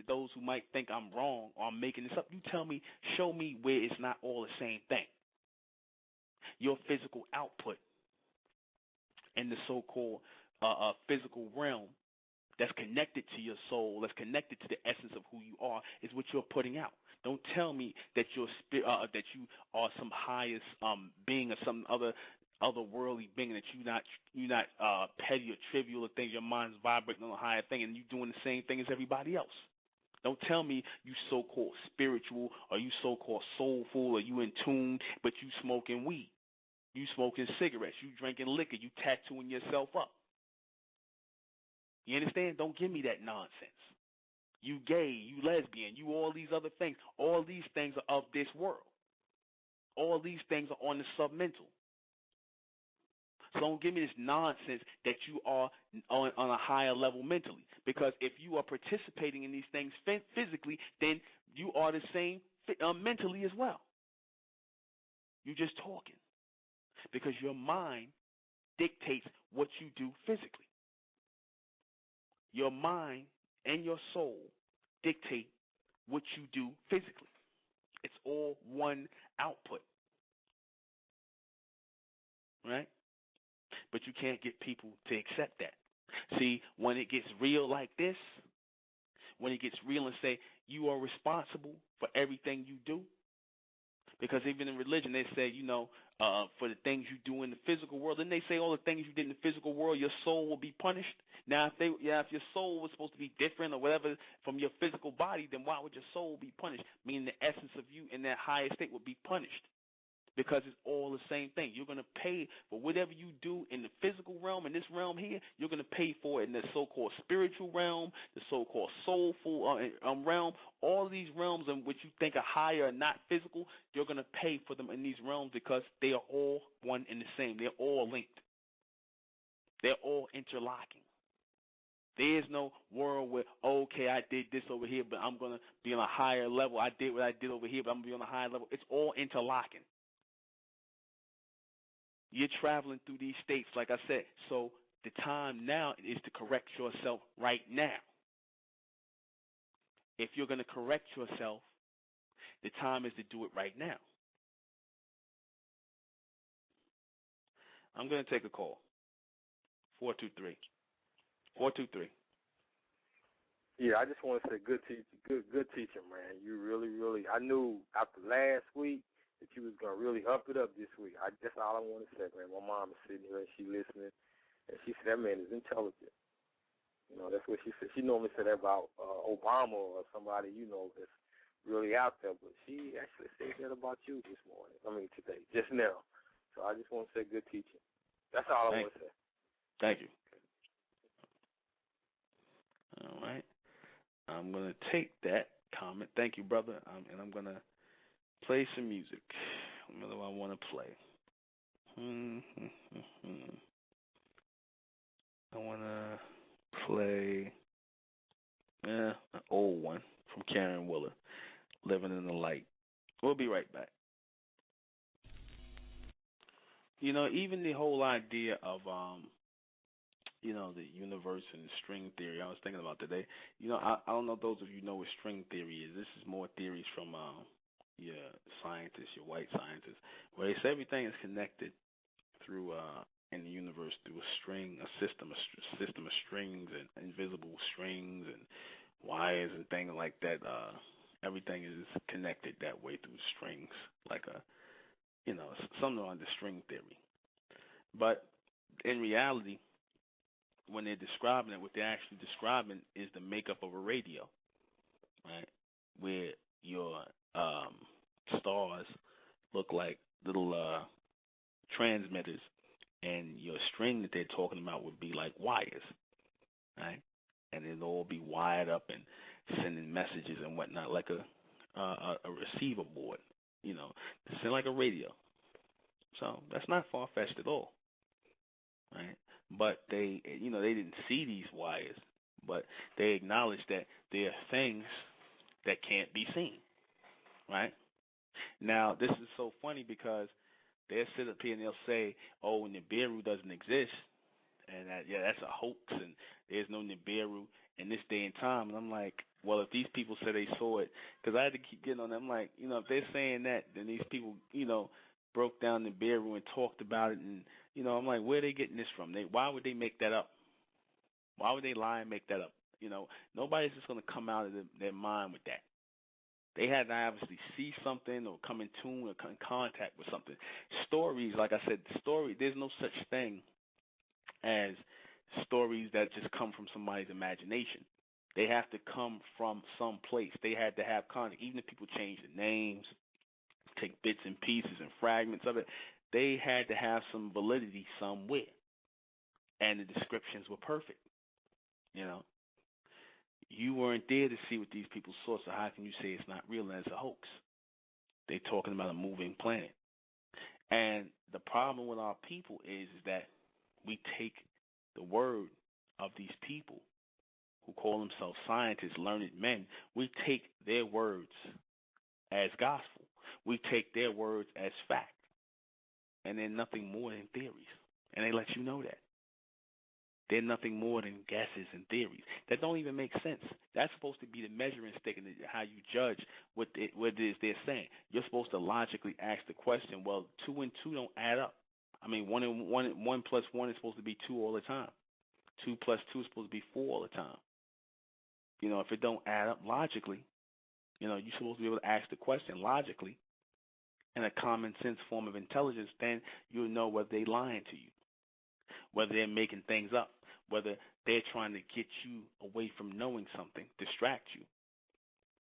those who might think I'm wrong or I'm making this up, you tell me, show me where it's not all the same thing. Your physical output in the so-called physical realm that's connected to your soul, that's connected to the essence of who you are, is what you're putting out. Don't tell me that that you are some highest being or some otherworldly being, that you're not petty or trivial or things. Your mind's vibrating on a higher thing, and you're doing the same thing as everybody else. Don't tell me you so-called spiritual, or you so-called soulful, or you in tune, but you smoking weed, you smoking cigarettes, you drinking liquor, you tattooing yourself up. You understand? Don't give me that nonsense. You gay, you lesbian, you all these other things. All these things are of this world. All these things are on the submental. So don't give me this nonsense that you are on a higher level mentally. Because if you are participating in these things physically, then you are the same mentally as well. You're just talking. Because your mind dictates what you do physically. Your mind and your soul dictate what you do physically. It's all one output, right? But you can't get people to accept that. See, when it gets real like this, when it gets real and say you are responsible for everything you do, because even in religion they say, for the things you do in the physical world, then they say all the things you did in the physical world, your soul will be punished. Now, if your soul was supposed to be different or whatever from your physical body, then why would your soul be punished? Meaning the essence of you in that higher state would be punished, because it's all the same thing. You're going to pay for whatever you do in the physical realm, in this realm here. You're going to pay for it in the so-called spiritual realm, the so-called soulful realm. All these realms in which you think are higher and not physical, you're going to pay for them in these realms, because they are all one and the same. They're all linked. They're all interlocking. There is no world where, okay, I did this over here, but I'm going to be on a higher level. I did what I did over here, but I'm going to be on a higher level. It's all interlocking. You're traveling through these states, like I said. So the time now is to correct yourself right now. If you're going to correct yourself, the time is to do it right now. I'm going to take a call. 423. 423. Yeah, I just want to say good teacher, man. You really, I knew after last week that you was going to really up it up this week. That's all I want to say, man. My mom is sitting here and she listening, and she said that man is intelligent. That's what she said. She normally said that about Obama or somebody, that's really out there, but she actually said that about you this morning. Today, just now. So I just want to say good teaching. That's all I want to say. Thank you. All right. I'm going to take that comment. Thank you, brother. And I'm going to play some music. What do I want to play? I want to play an old one from Karen Willer, Living in the Light. We'll be right back. Even the whole idea of the universe and string theory. I was thinking about today. I don't know if those of you know what string theory is. This is more theories from your scientists, your white scientists, where they say everything is connected through in the universe through a string, a system of strings and invisible strings and wires and things like that. Everything is connected that way through strings, like something on the string theory. But in reality, when they're describing it, what they're actually describing is the makeup of a radio, right? Where your stars look like little transmitters, and your string that they're talking about would be like wires, right? And it'll all be wired up and sending messages and whatnot, like a receiver board, to send like a radio. So that's not far fetched at all, right? But they didn't see these wires, but they acknowledge that there are things that can't be seen, right? Now, this is so funny because they'll sit up here and they'll say, oh, Nibiru doesn't exist, and that's a hoax, and there's no Nibiru in this day and time. And I'm like, well, if these people say they saw it, because I had to keep getting on them, I'm like, if they're saying that, then these people, broke down Nibiru and talked about it, and, I'm like, where are they getting this from? Why would they make that up? Why would they lie and make that up? Nobody's just going to come out of their mind with that. They had to obviously see something or come in tune or come in contact with something. Stories, like I said, there's no such thing as stories that just come from somebody's imagination. They have to come from some place. They had to have context. Even if people change the names, take bits and pieces and fragments of it, they had to have some validity somewhere. And the descriptions were perfect. You weren't there to see what these people saw, so how can you say it's not real and it's a hoax? They're talking about a moving planet. And the problem with our people is that we take the word of these people who call themselves scientists, learned men, we take their words as gospel. We take their words as fact. And they're nothing more than theories. And they let you know that. They're nothing more than guesses and theories. That don't even make sense. That's supposed to be the measuring stick and how you judge what it is they're saying. You're supposed to logically ask the question, well, 2 and 2 don't add up. I mean, 1 plus 1 is supposed to be 2 all the time. 2 plus 2 is supposed to be 4 all the time. If it don't add up logically, you're supposed to be able to ask the question logically in a common sense form of intelligence, then you'll know whether they're lying to you, whether they're making things up, whether they're trying to get you away from knowing something, distract you.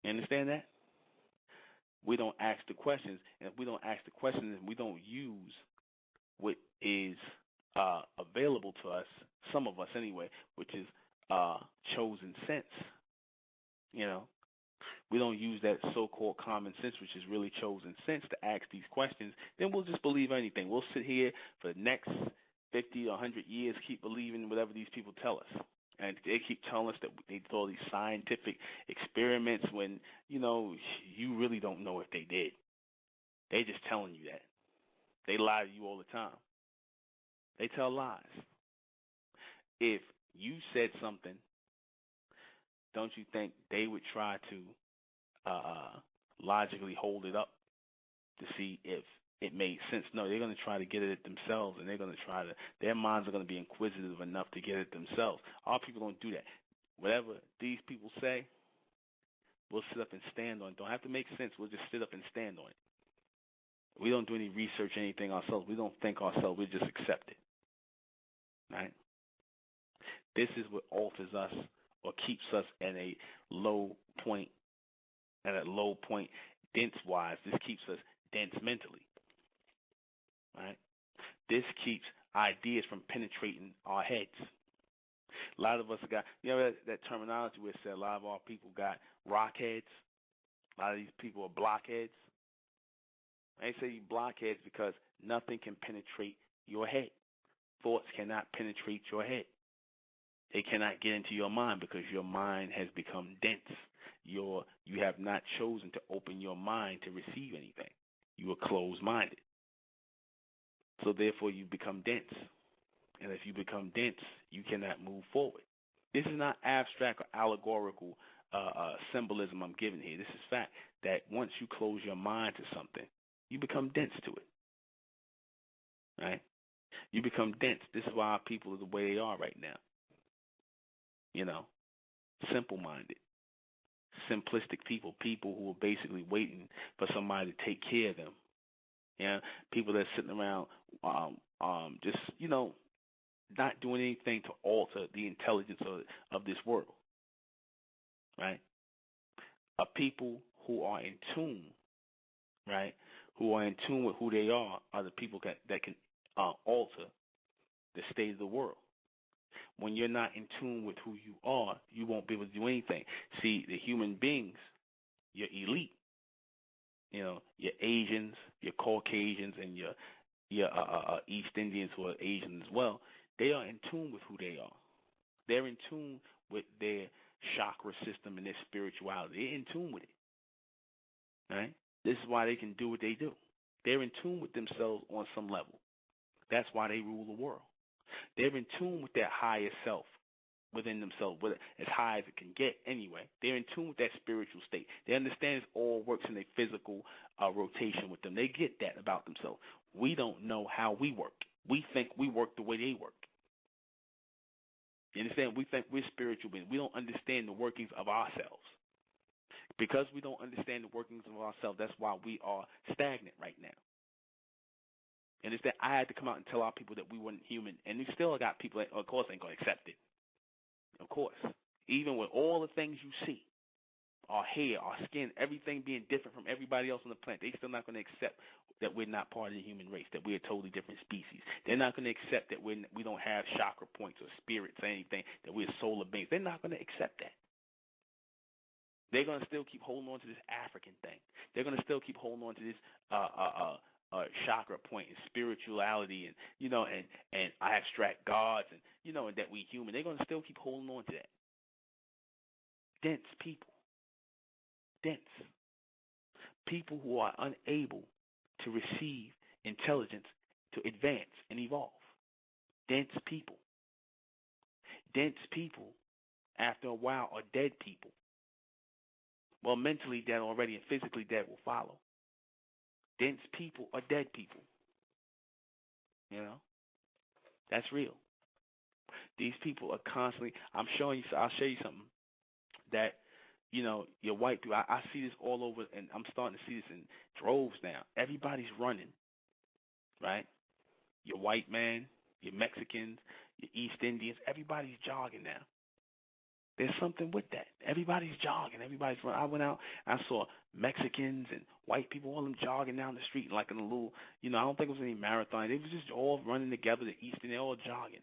You understand that? We don't ask the questions, and if we don't ask the questions, and we don't use what is available to us, some of us anyway, which is chosen sense. We don't use that so-called common sense, which is really chosen sense, to ask these questions, then we'll just believe anything. We'll sit here for the next 50 or 100 years, keep believing whatever these people tell us. And they keep telling us that they did all these scientific experiments when, you really don't know if they did. They just telling you that. They lie to you all the time. They tell lies. If you said something, don't you think they would try to logically hold it up to see if it made sense? No, they're going to try to get it themselves, and they're going to their minds are going to be inquisitive enough to get it themselves. Our people don't do that. Whatever these people say, we'll sit up and stand on it. Don't have to make sense. We'll just sit up and stand on it. We don't do any research or anything ourselves. We don't think ourselves. We just accept it. Right? This is what alters us or keeps us at a low point, dense-wise. This keeps us dense mentally. Right? This keeps ideas from penetrating our heads. A lot of us got, that terminology where it said a lot of our people got rock heads. A lot of these people are blockheads. They say you blockheads because nothing can penetrate your head. Thoughts cannot penetrate your head. They cannot get into your mind because your mind has become dense. you have not chosen to open your mind to receive anything. You are closed-minded. So therefore you become dense. And if you become dense, you cannot move forward. This is not abstract or allegorical symbolism I'm giving here. This is fact that once you close your mind to something, you become dense to it. Right? You become dense. This is why our people are the way they are right now. You know, simple-minded, simplistic people who are basically waiting for somebody to take care of them. Yeah, people that are sitting around just, not doing anything to alter the intelligence of this world. Right? A people who are in tune, right, who are in tune with who they are the people that can alter the state of the world. When you're not in tune with who you are, you won't be able to do anything. See, the human beings, your elite, your Asians, your Caucasians, and your East Indians who are Asian as well, they are in tune with who they are. They're in tune with their chakra system and their spirituality. They're in tune with it. Right? This is why they can do what they do. They're in tune with themselves on some level. That's why they rule the world. They're in tune with that higher self within themselves, as high as it can get anyway. They're in tune with that spiritual state. They understand it all works in a physical rotation with them. They get that about themselves. We don't know how we work. We think we work the way they work. You understand? We think we're spiritual beings. We don't understand the workings of ourselves. Because we don't understand the workings of ourselves, that's why we are stagnant right now. And it's that I had to come out and tell our people that we weren't human. And we still got people that, of course, ain't going to accept it. Of course. Even with all the things you see, our hair, our skin, everything being different from everybody else on the planet, they still not going to accept that we're not part of the human race, that we're a totally different species. They're not going to accept that we don't have chakra points or spirits or anything, that we're solar beings. They're not going to accept that. They're going to still keep holding on to this African thing. They're going to still keep holding on to this chakra point and spirituality and abstract gods and and that we human. They're going to still keep holding on to that. Dense people. Dense. People who are unable to receive intelligence to advance and evolve. Dense people. Dense people, after a while, are dead people. Well, mentally dead already and physically dead will follow. Dense people are dead people. That's real. These people are constantly, I'll show you something that, your white people, I see this all over, and I'm starting to see this in droves now. Everybody's running, right? Your white man, your Mexicans, your East Indians, everybody's jogging now. There's something with that. Everybody's jogging. Everybody's running. I went out, I saw Mexicans and white people, all of them jogging down the street like in a little, I don't think it was any marathon. They was just all running together, the East, and they're all jogging.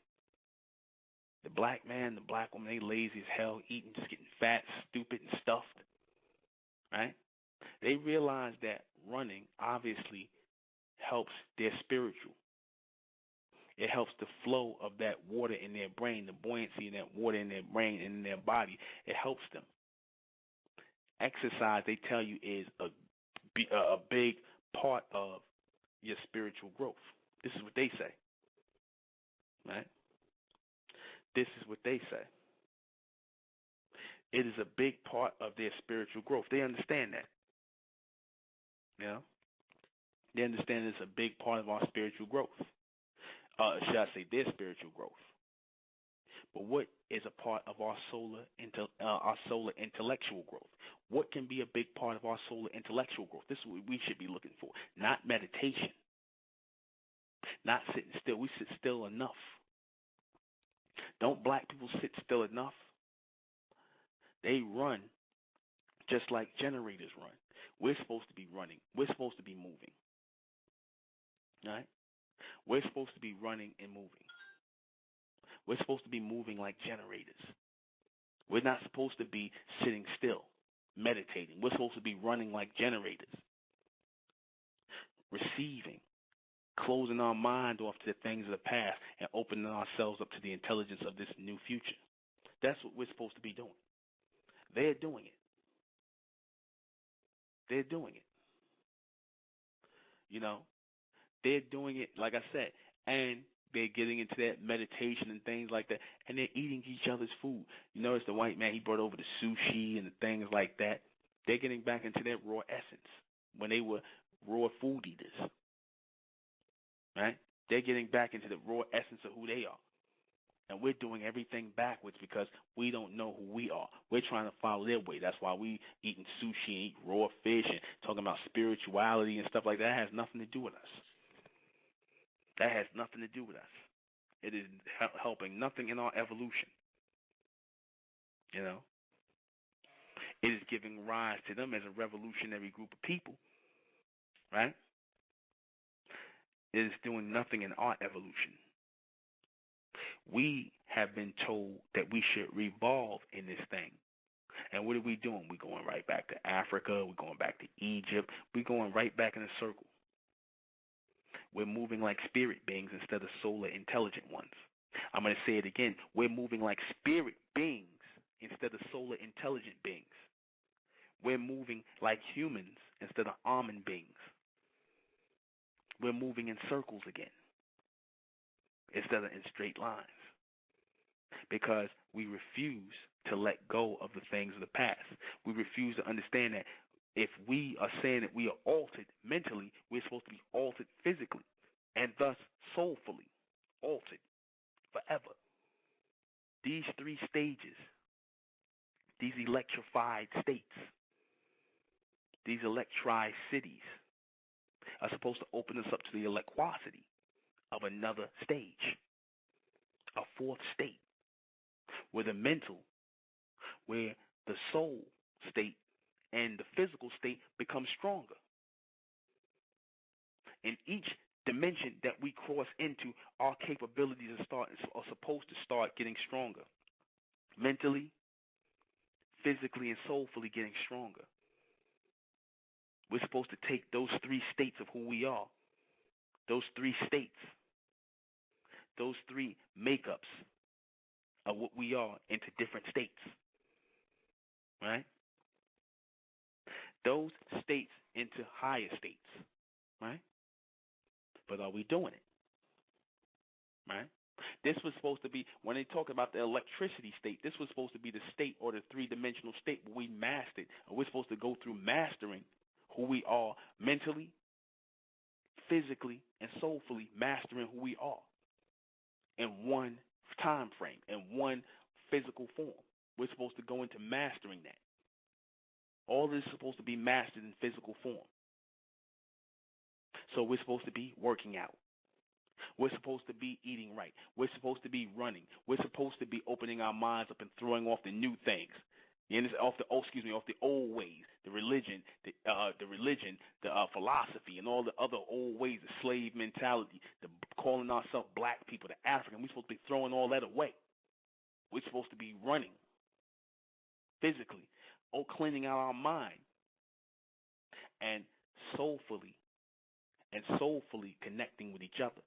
The black man, the black woman, they lazy as hell, eating, just getting fat, stupid, and stuffed. Right? They realize that running obviously helps their spiritual. It helps the flow of that water in their brain, the buoyancy in that water in their brain and in their body. It helps them. Exercise, they tell you, is a big part of your spiritual growth. This is what they say. Right? This is what they say. It is a big part of their spiritual growth. They understand that. They understand it's a big part of our spiritual growth. Should I say their spiritual growth? But what is a part of our solar intellectual growth? What can be a big part of our solar intellectual growth? This is what we should be looking for. Not meditation. Not sitting still. We sit still enough. Don't black people sit still enough? They run just like generators run. We're supposed to be running. We're supposed to be moving. Right? We're supposed to be running and moving. We're supposed to be moving like generators. We're not supposed to be sitting still, meditating. We're supposed to be running like generators. Receiving, closing our mind off to the things of the past and opening ourselves up to the intelligence of this new future. That's what we're supposed to be doing. They're doing it. They're doing it. You know, they're doing it, like I said, and they're getting into that meditation and things like that, and they're eating each other's food. You notice the white man, he brought over the sushi and the things like that. They're getting back into their raw essence when they were raw food eaters, right? They're getting back into the raw essence of who they are. And we're doing everything backwards because we don't know who we are. We're trying to follow their way. That's why we eating sushi and eat raw fish and talking about spirituality and stuff like that. That has nothing to do with us. That has nothing to do with us. It is helping nothing in our evolution. You know, it is giving rise to them as a revolutionary group of people, right? It is doing nothing in our evolution. We have been told that we should revolve in this thing. And what are we doing? We're going right back to Africa. We're going back to Egypt. We're going right back in a circle. We're moving like spirit beings instead of solar intelligent ones. I'm going to say it again. We're moving like spirit beings instead of solar intelligent beings. We're moving like humans instead of almond beings. We're moving in circles again instead of in straight lines, because we refuse to let go of the things of the past. We refuse to understand that if we are saying that we are altered mentally, we're supposed to be altered physically, and thus soulfully altered forever. These three stages, these electrified states, these electrified cities are supposed to open us up to the electricity of another stage, a fourth state, where the mental, where the soul state and the physical state become stronger. In each dimension that we cross into, our capabilities are supposed to start getting stronger. Mentally, physically, and soulfully getting stronger. We're supposed to take those three states of who we are, those three states, those three makeups of what we are into different states, right? Those states into higher states, right? But are we doing it, right? This was supposed to be, when they talk about the electricity state, this was supposed to be the state or the three-dimensional state where we mastered. And we're supposed to go through mastering who we are mentally, physically, and soulfully, mastering who we are in one time frame, in one physical form. We're supposed to go into mastering that. All this is supposed to be mastered in physical form. So we're supposed to be working out. We're supposed to be eating right. We're supposed to be running. We're supposed to be opening our minds up and throwing off the new things. Off the old ways, the religion, the philosophy, and all the other old ways, the slave mentality, the calling ourselves black people, the African. We're supposed to be throwing all that away. We're supposed to be running physically, cleaning out our mind, and soulfully connecting with each other.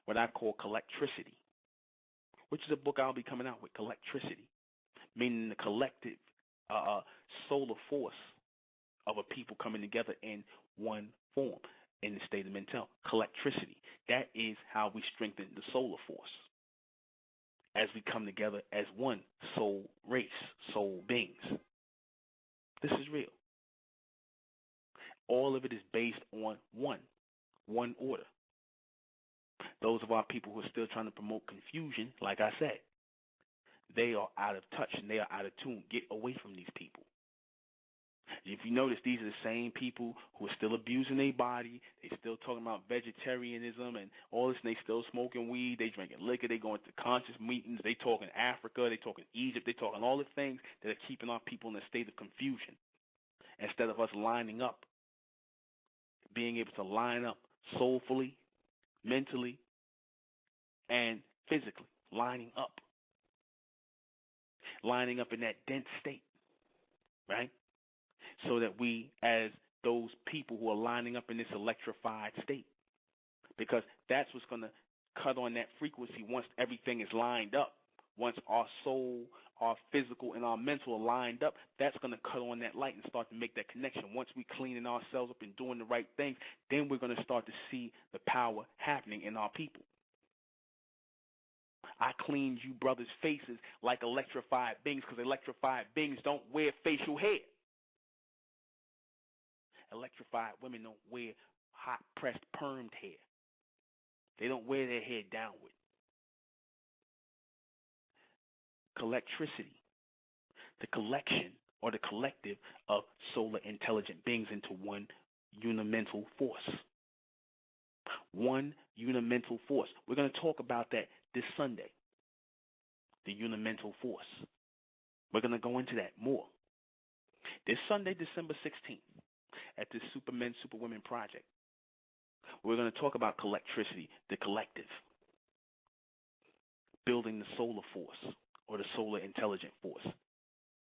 What I call collectricity, which is a book I'll be coming out with, Collectricity, meaning the collective solar force of a people coming together in one form in the state of mental. Collectricity. That is how we strengthen the solar force as we come together as one soul race, soul beings. This is real. All of it is based on one order. Those of our people who are still trying to promote confusion, like I said, they are out of touch and they are out of tune. Get away from these people. If you notice, these are the same people who are still abusing their body. They still talking about vegetarianism and all this, and they still smoking weed. They drinking liquor. They going to conscious meetings. They talking Africa. They talking Egypt. They talking all the things that are keeping our people in a state of confusion. Instead of us lining up, being able to line up soulfully, mentally, and physically, lining up in that dense state, right? So that we, as those people who are lining up in this electrified state, because that's what's going to cut on that frequency once everything is lined up Once our soul, our physical, and our mental are lined up, that's going to cut on that light and start to make that connection. Once we cleaning ourselves up and doing the right things, then we're going to start to see the power happening in our people. I cleaned you brothers' faces like electrified beings, because electrified beings don't wear facial hair. Electrified women don't wear hot pressed permed hair. They don't wear their hair downward. Collectricity, the collection or the collective of solar intelligent beings into one unimental force. One unimental force. We're going to talk about that this Sunday. The unimental force. We're going to go into that more. This Sunday, December 16th, at the Supermen, Superwomen Project, we're going to talk about collectricity, the collective. Building the solar force or the solar intelligent force.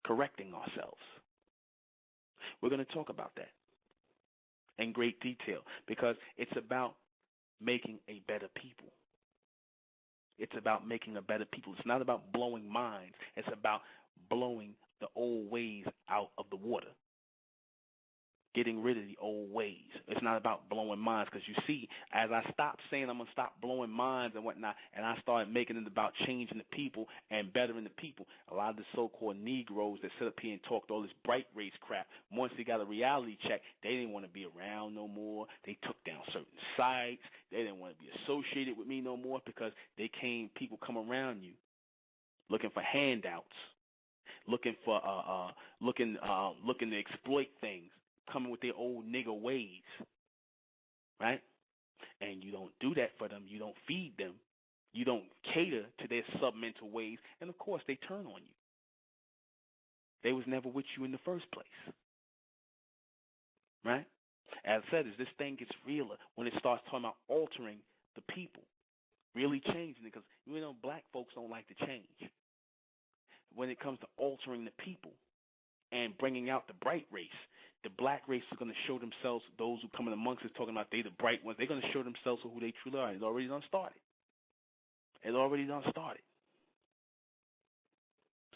Correcting ourselves. We're going to talk about that in great detail, because it's about making a better people. It's about making a better people. It's not about blowing minds. It's about blowing the old ways out of the water. Getting rid of the old ways. It's not about blowing minds, because you see, as I stopped saying I'm going to stop blowing minds and whatnot, and I started making it about changing the people and bettering the people, a lot of the so-called Negroes that sit up here and talked all this bright race crap, once they got a reality check, they didn't want to be around no more. They took down certain sites. They didn't want to be associated with me no more, because people come around you looking for handouts, looking to exploit things, coming with their old nigger ways, right? And you don't do that for them. You don't feed them. You don't cater to their submental ways. And, of course, they turn on you. They was never with you in the first place, right? As I said, as this thing gets realer, when it starts talking about altering the people, really changing it, because, black folks don't like to change. When it comes to altering the people and bringing out the bright race, the black race is going to show themselves, those who come in amongst us talking about they the bright ones, they're going to show themselves who they truly are. It's already done started. It's already done started.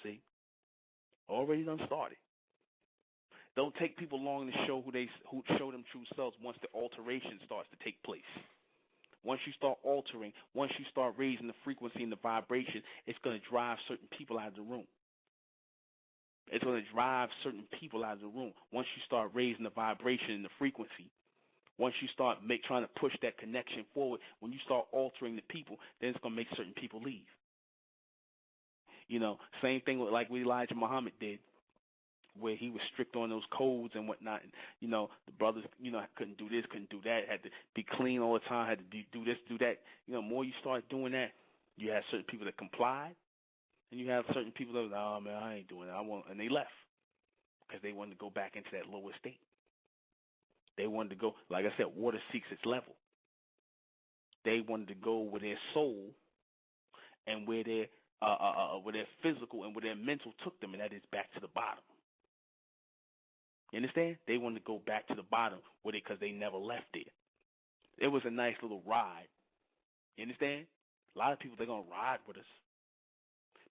See? Already done started. Don't take people long to show who show them true selves once the alteration starts to take place. Once you start altering, once you start raising the frequency and the vibration, it's going to drive certain people out of the room. It's going to drive certain people out of the room. Once you start raising the vibration and the frequency, once you start trying to push that connection forward, when you start altering the people, then it's going to make certain people leave. Same thing with like what Elijah Muhammad did, where he was strict on those codes and whatnot. And, the brothers, couldn't do this, couldn't do that, had to be clean all the time, had to do this, do that. More you start doing that, you have certain people that complied. And you have certain people that are, oh, man, I ain't doing that. And they left because they wanted to go back into that lower state. They wanted to go, like I said, water seeks its level. They wanted to go where their soul and where their physical and where their mental took them, and that is back to the bottom. You understand? They wanted to go back to the bottom because they never left there. It was a nice little ride. You understand? A lot of people, they're going to ride with us.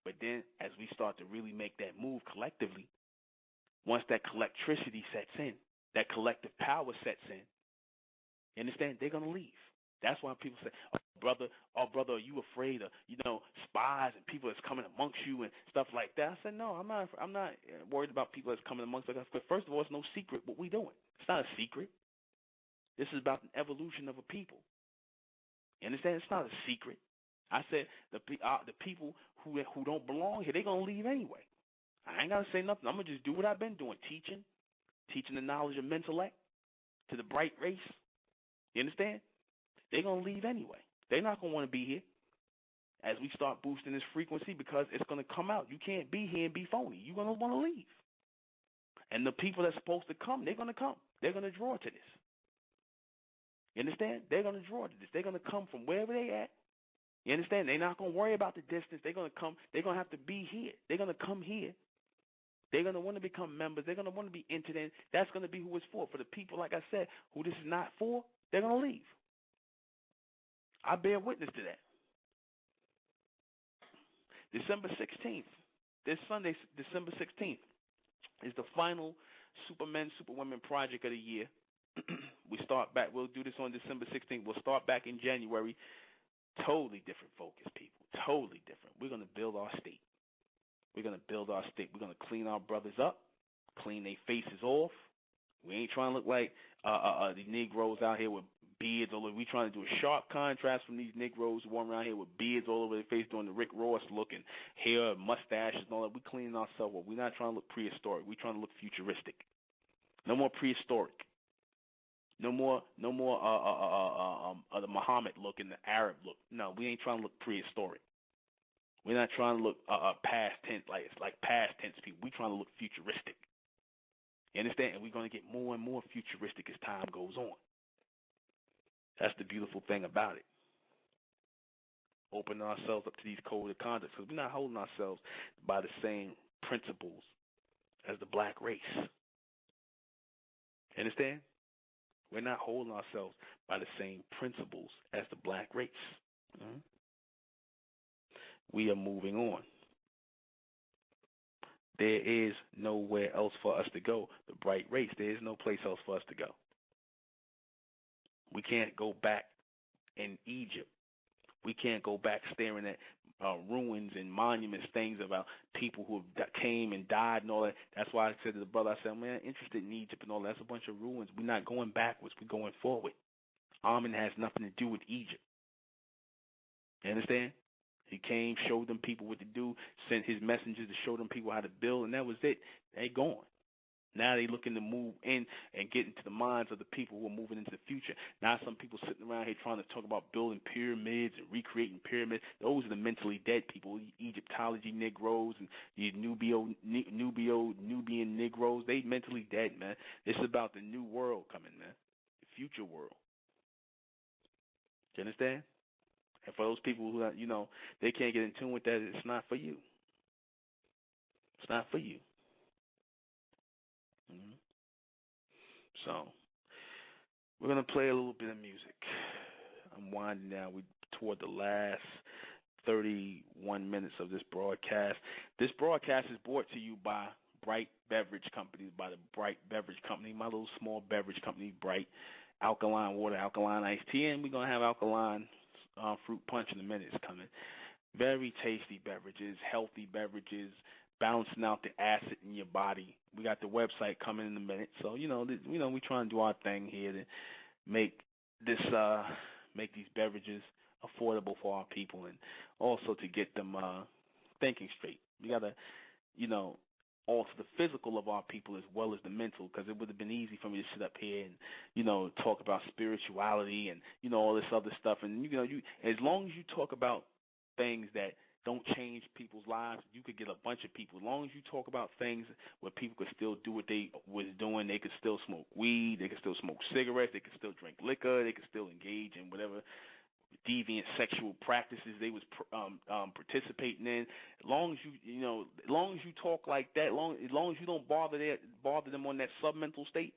But then as we start to really make that move collectively, once that collectricity sets in, that collective power sets in, you understand, they're going to leave. That's why people say, oh, brother, are you afraid of, spies and people that's coming amongst you and stuff like that? I said, no, I'm not worried about people that's coming amongst us. But first of all, it's no secret what we're doing. It's not a secret. This is about the evolution of a people. You understand? It's not a secret. I said the people who don't belong here, they're going to leave anyway. I ain't got to say nothing. I'm going to just do what I've been doing, teaching the knowledge of mentellect to the bright race. You understand? They're going to leave anyway. They're not going to want to be here as we start boosting this frequency, because it's going to come out. You can't be here and be phony. You're going to want to leave. And the people that's supposed to come, they're going to come. They're going to draw to this. You understand? They're going to draw to this. They're going to come from wherever they at. You understand? They're not going to worry about the distance. They're going to come. They're going to have to be here. They're going to come here. They're going to want to become members. They're going to want to be entered in. That's going to be who it's for. For the people, like I said, who this is not for, they're going to leave. I bear witness to that. December 16th, this Sunday, December 16th, is the final Supermen, Superwomen project of the year. We start back. We'll do this on December 16th. We'll start back in January. Totally different focus, people. Totally different. We're going to build our state. We're going to build our state. We're going to clean our brothers up, clean their faces off. We ain't trying to look like the Negroes out here with beards all over. We trying to do a sharp contrast from these Negroes who walk around here with beards all over their face doing the Rick Ross look and hair, mustaches and all that. We cleaning ourselves up. We're not trying to look prehistoric. We're trying to look futuristic. No more prehistoric. No more the Muhammad look and the Arab look. No, we ain't trying to look prehistoric. We're not trying to look past tense, like it's like past tense people. We're trying to look futuristic. You understand? And we're going to get more and more futuristic as time goes on. That's the beautiful thing about it. Opening ourselves up to these code of conduct, because we're not holding ourselves by the same principles as the black race. You understand? We're not holding ourselves by the same principles as the black race. Mm-hmm. We are moving on. There is nowhere else for us to go. The bright race, there is no place else for us to go. We can't go back in Egypt. We can't go back staring at ruins and monuments, things about people who came and died and all that. That's why I said to the brother, I said, man, interested in Egypt and all that. That's a bunch of ruins. We're not going backwards. We're going forward. Amen has nothing to do with Egypt. You understand? He came, showed them people what to do, sent his messengers to show them people how to build, and that was it. They gone. Now they looking to move in and get into the minds of the people who are moving into the future. Now some people sitting around here trying to talk about building pyramids and recreating pyramids. Those are the mentally dead people, Egyptology Negroes and the Nubian Negroes. They mentally dead, man. It's about the new world coming, man, the future world. You understand? And for those people who, they can't get in tune with that, it's not for you. It's not for you. Mm-hmm. So, we're going to play a little bit of music. I'm winding down. We're toward the last 31 minutes of this broadcast. This broadcast is brought to you by Bright Beverage Company, by the Bright Beverage Company, my little small beverage company, Bright. Alkaline water, alkaline iced tea, and we're going to have alkaline fruit punch in a minute. It's coming. Very tasty beverages, healthy beverages, balancing out the acid in your body. We got the website coming in a minute, so we trying to do our thing here to make these beverages affordable for our people, and also to get them thinking straight. We got to, alter the physical of our people as well as the mental, because it would have been easy for me to sit up here and talk about spirituality and all this other stuff, and you as long as you talk about things that don't change people's lives, you could get a bunch of people. As long as you talk about things where people could still do what they was doing, they could still smoke weed, they could still smoke cigarettes, they could still drink liquor, they could still engage in whatever deviant sexual practices they was participating in. As long as as long as you talk like that, as long as you don't bother them on that submental state,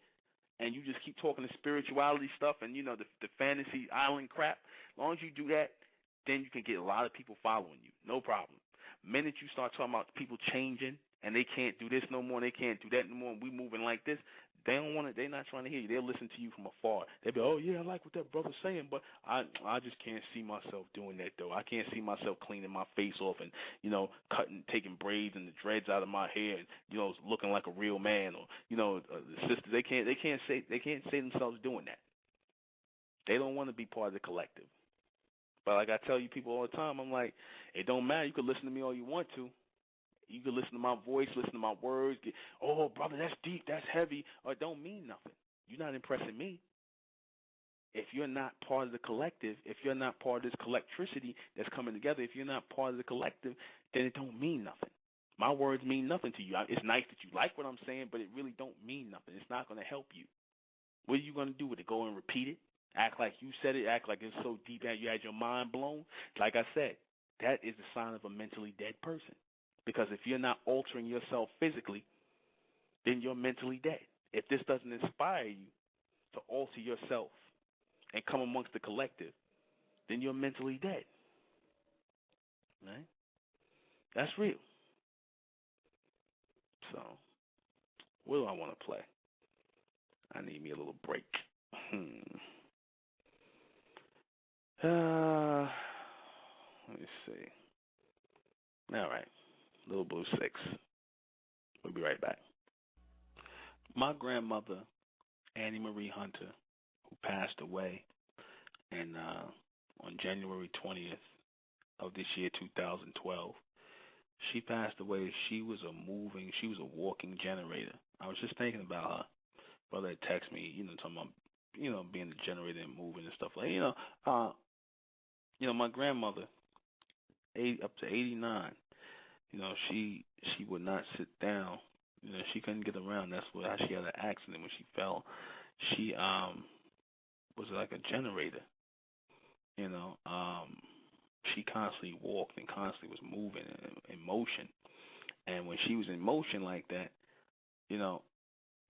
and you just keep talking the spirituality stuff and the fantasy island crap. As long as you do that, then you can get a lot of people following you. No problem. The minute you start talking about people changing and they can't do this no more, and they can't do that no more, and we moving like this, they don't want to. They're not trying to hear you. They'll listen to you from afar. They'll be, oh yeah, I like what that brother's saying, but I just can't see myself doing that though. I can't see myself cleaning my face off and taking braids and the dreads out of my hair and looking like a real man, or the sisters. They can't say themselves doing that. They don't want to be part of the collective. But like I tell you people all the time, I'm like, it don't matter. You can listen to me all you want to. You can listen to my voice, listen to my words. Oh, brother, that's deep, that's heavy. Or it don't mean nothing. You're not impressing me. If you're not part of the collective, if you're not part of this collectricity that's coming together, if you're not part of the collective, then it don't mean nothing. My words mean nothing to you. It's nice that you like what I'm saying, but it really don't mean nothing. It's not going to help you. What are you going to do with it? Go and repeat it? Act like you said it? Act like it's so deep that you had your mind blown? Like I said, that is a sign of a mentally dead person. Because if you're not altering yourself physically, then you're mentally dead. If this doesn't inspire you to alter yourself and come amongst the collective, then you're mentally dead. Right? That's real. So, what do I want to play? I need me a little break. Let me see. All right. Little Blue 6. We'll be right back. My grandmother, Annie Marie Hunter, who passed away on January 20th of this year, 2012, she passed away. She was a walking generator. I was just thinking about her. Brother had texted me, talking about, being a generator and moving and stuff like, my grandmother, up to 89, she would not sit down. She couldn't get around. That's how she had an accident when she fell. She was like a generator. She constantly walked and constantly was moving and in motion. And when she was in motion like that,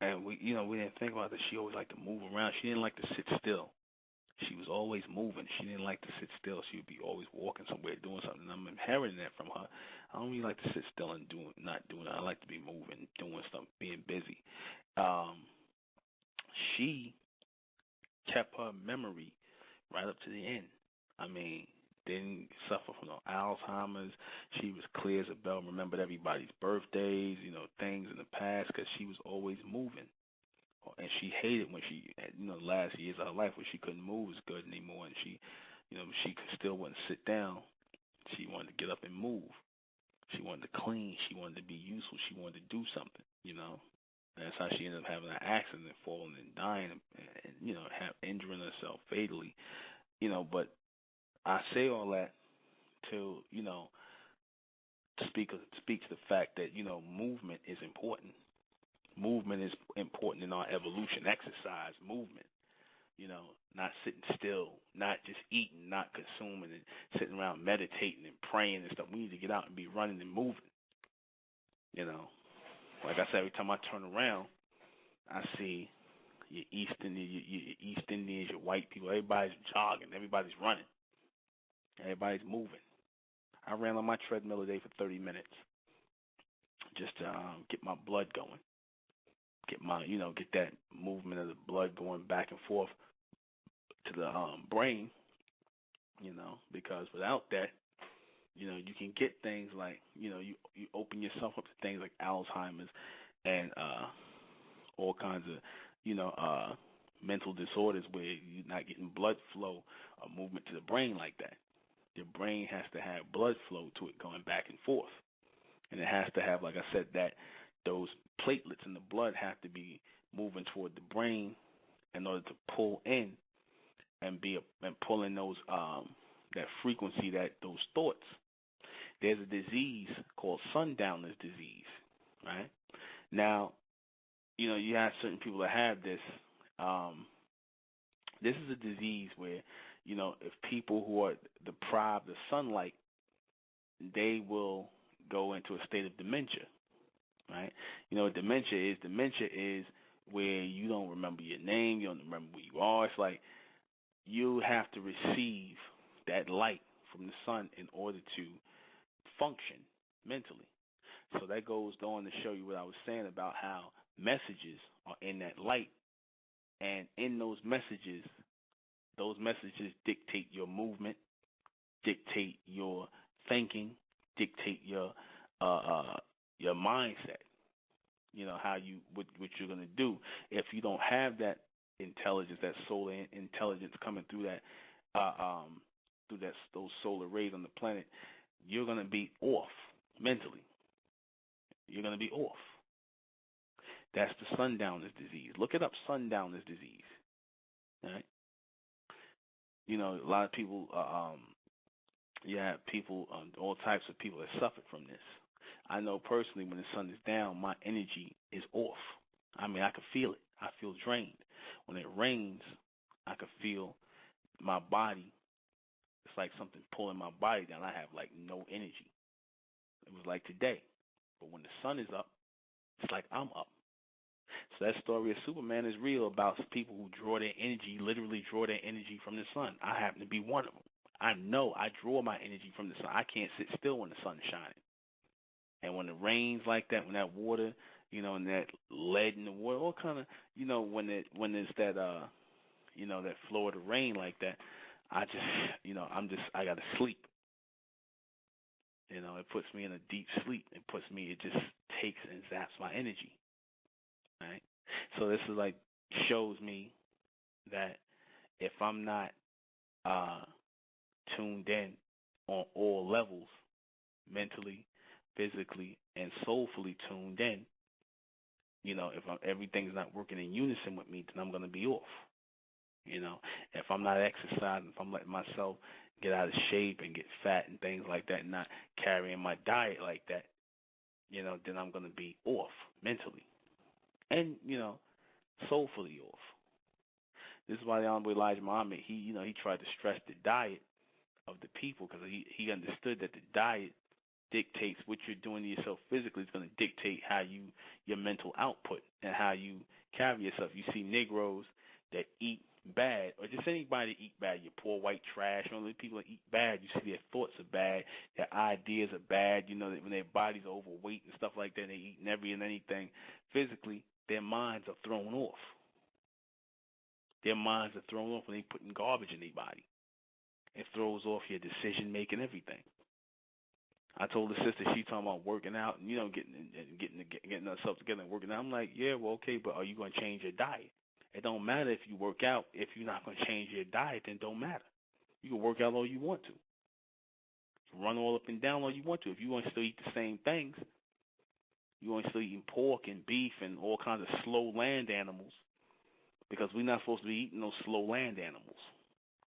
and we didn't think about that. She always liked to move around. She didn't like to sit still. She was always moving. She didn't like to sit still. She would be always walking somewhere, doing something. And I'm inheriting that from her. I don't really like to sit still and not doing it. I like to be moving, doing something, being busy. She kept her memory right up to the end. I mean, didn't suffer from no Alzheimer's. She was clear as a bell, remembered everybody's birthdays, things in the past, because she was always moving. And she hated when she, the last years of her life when she couldn't move as good anymore, and she still wouldn't sit down. She wanted to get up and move. She wanted to clean. She wanted to be useful. She wanted to do something, And that's how she ended up having an accident, falling and dying, and injuring herself fatally, But I say all that to, speak to the fact that, movement is important. Movement is important in our evolution. Exercise, movement, not sitting still, not just eating, not consuming and sitting around meditating and praying and stuff. We need to get out and be running and moving. Like I said, every time I turn around, I see your East Indians, your white people, everybody's jogging, everybody's running, everybody's moving. I ran on my treadmill today for 30 minutes just to get my blood going. Get that movement of the blood going back and forth to the brain, because without that, you can get things like, you open yourself up to things like Alzheimer's and all kinds of, mental disorders where you're not getting blood flow or movement to the brain like that. Your brain has to have blood flow to it going back and forth. And it has to have, like I said, that those platelets in the blood have to be moving toward the brain in order to pull in and pull in those that frequency, that those thoughts. There's a disease called sundowner's disease, right? Now, you have certain people that have this. This is a disease where, if people who are deprived of sunlight, they will go into a state of dementia, right? What dementia is? Dementia is where you don't remember your name, you don't remember where you are. It's like you have to receive that light from the sun in order to function mentally. So that goes on to show you what I was saying about how messages are in that light, and in those messages dictate your movement, dictate your thinking, dictate your mindset. What you're gonna do if you don't have that intelligence, that solar intelligence coming through those solar rays on the planet. You're gonna be off mentally. You're gonna be off. That's the sundowner's disease. Look it up, sundowner's disease. All right. A lot of people. You have people, all types of people that suffer from this. I know personally, when the sun is down, my energy is off. I mean, I can feel it. I feel drained. When it rains, I can feel my body. It's like something pulling my body down. I have like no energy. It was like today. But when the sun is up, it's like I'm up. So that story of Superman is real, about people who literally draw their energy from the sun. I happen to be one of them. I know I draw my energy from the sun. I can't sit still when the sun is shining. And when it rains like that, when that water, and that lead in the water, all kind of, when it's that that flow of the rain like that, I just, I gotta sleep. It puts me in a deep sleep. It just takes and zaps my energy. Right? So this is like shows me that if I'm not tuned in on all levels, mentally, physically, and soulfully tuned in, if everything's not working in unison with me, then I'm going to be off. If I'm not exercising, if I'm letting myself get out of shape and get fat and things like that, and not carrying my diet like that, then I'm going to be off mentally and, soulfully off. This is why the Honorable Elijah Muhammad, he tried to stress the diet of the people, because he understood that the diet dictates what you're doing to yourself physically. It's going to dictate how your mental output and how you carry yourself. You see Negroes that eat bad, or just anybody that eat bad, your poor white trash, the people that eat bad, you see their thoughts are bad, their ideas are bad, when their bodies are overweight and stuff like that, they eat every and anything. Physically, their minds are thrown off. Their minds are thrown off when they putting garbage in their body. It throws off your decision making, everything. I told the sister, she talking about working out and getting herself together and working out. I'm like, yeah, well, okay, but are you going to change your diet? It don't matter if you work out. If you're not going to change your diet, then it don't matter. You can work out all you want to. Run all up and down all you want to. If you want to still eat the same things, you want to still eating pork and beef and all kinds of slow land animals, because we're not supposed to be eating those slow land animals.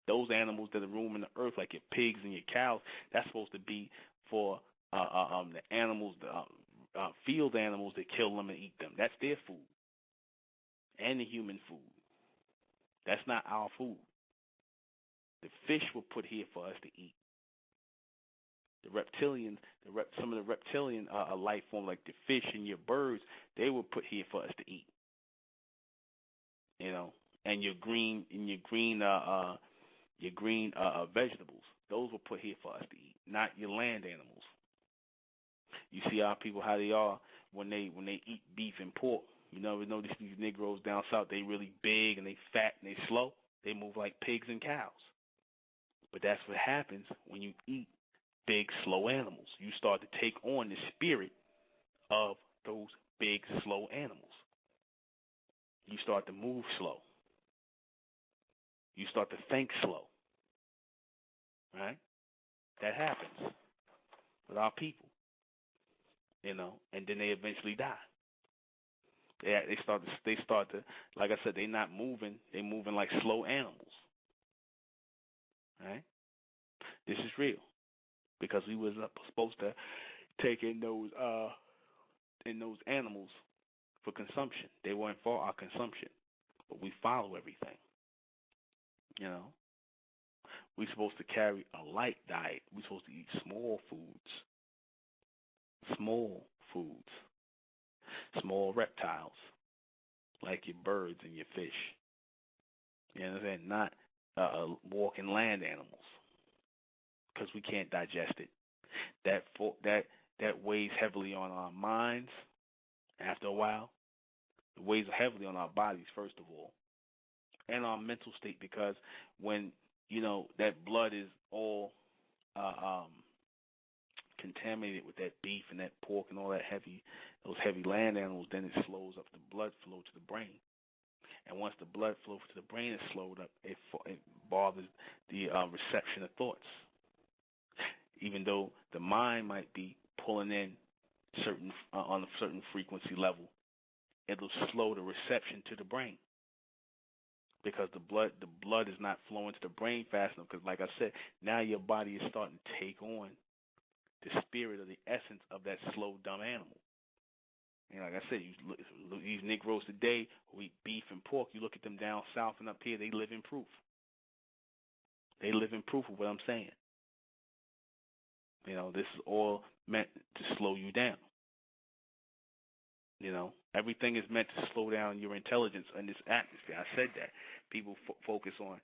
Those animals that are roaming the earth, like your pigs and your cows, that's supposed to be for the animals, the field animals that kill them and eat them. That's their food, and the human food. That's not our food. The fish were put here for us to eat. The reptilians, some of the reptilian life forms, like the fish and your birds, they were put here for us to eat. And your green vegetables, those were put here for us to eat, not your land animals. You see our people, how they are when they eat beef and pork. We notice these Negroes down south, they really big and they fat and they slow. They move like pigs and cows. But that's what happens when you eat big, slow animals. You start to take on the spirit of those big, slow animals. You start to move slow. You start to think slow. Right? That happens with our people. And then they eventually die. They start to, like I said, they're not moving. They're moving like slow animals. Right? This is real, because we was supposed to take in those animals for consumption. They weren't for our consumption, but we follow everything. We're supposed to carry a light diet. We're supposed to eat small foods, small reptiles, like your birds and your fish. You understand? Not walking land animals, because we can't digest it. That weighs heavily on our minds. After a while, it weighs heavily on our bodies, first of all, and our mental state, because when that blood is all contaminated with that beef and that pork and all those heavy land animals, then it slows up the blood flow to the brain. And once the blood flow to the brain is slowed up, it bothers the reception of thoughts. Even though the mind might be pulling in on a certain frequency level, it'll slow the reception to the brain, because the blood is not flowing to the brain fast enough. Because, like I said, now your body is starting to take on the spirit or the essence of that slow, dumb animal. And like I said, these Negroes today who eat beef and pork, you look at them down south and up here, they live in proof. They live in proof of what I'm saying. This is all meant to slow you down. Everything is meant to slow down your intelligence in this atmosphere. I said that. People focus on,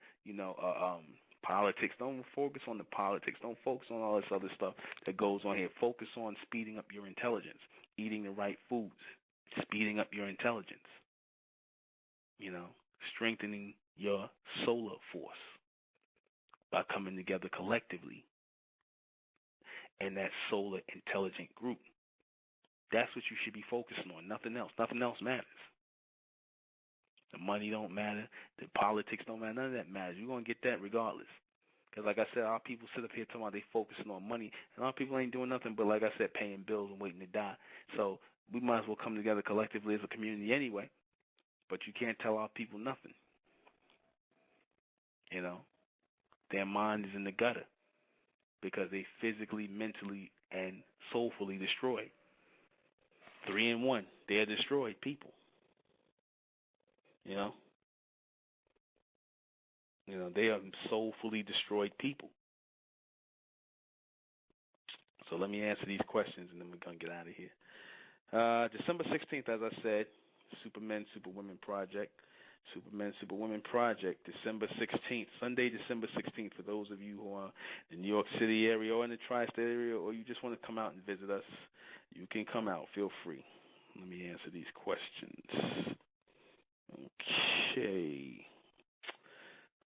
Politics. Don't focus on the politics. Don't focus on all this other stuff that goes on here. Focus on speeding up your intelligence, eating the right foods, speeding up your intelligence. You know, strengthening your solar force by coming together collectively in that solar intelligent group. That's what you should be focusing on. Nothing else. Nothing else matters. The money don't matter. The politics don't matter. None of that matters. You're going to get that regardless. Because like I said, our people sit up here talking about they focusing on money, and our people ain't doing nothing but, like I said, paying bills and waiting to die. So we might as well come together collectively as a community anyway. But you can't tell our people nothing. You know, their mind is in the gutter because they physically, mentally, and soulfully destroyed. 3 in 1, they're destroyed people. You know, they are soulfully destroyed people. So let me answer these questions, and then we're going to get out of here. December 16th, as I said, Supermen, Superwomen Project. Supermen, Superwomen Project, December 16th, Sunday, December 16th. For those of you who are in the New York City area or in the tri-state area, or you just want to come out and visit us, you can come out. Feel free. Let me answer these questions. Okay.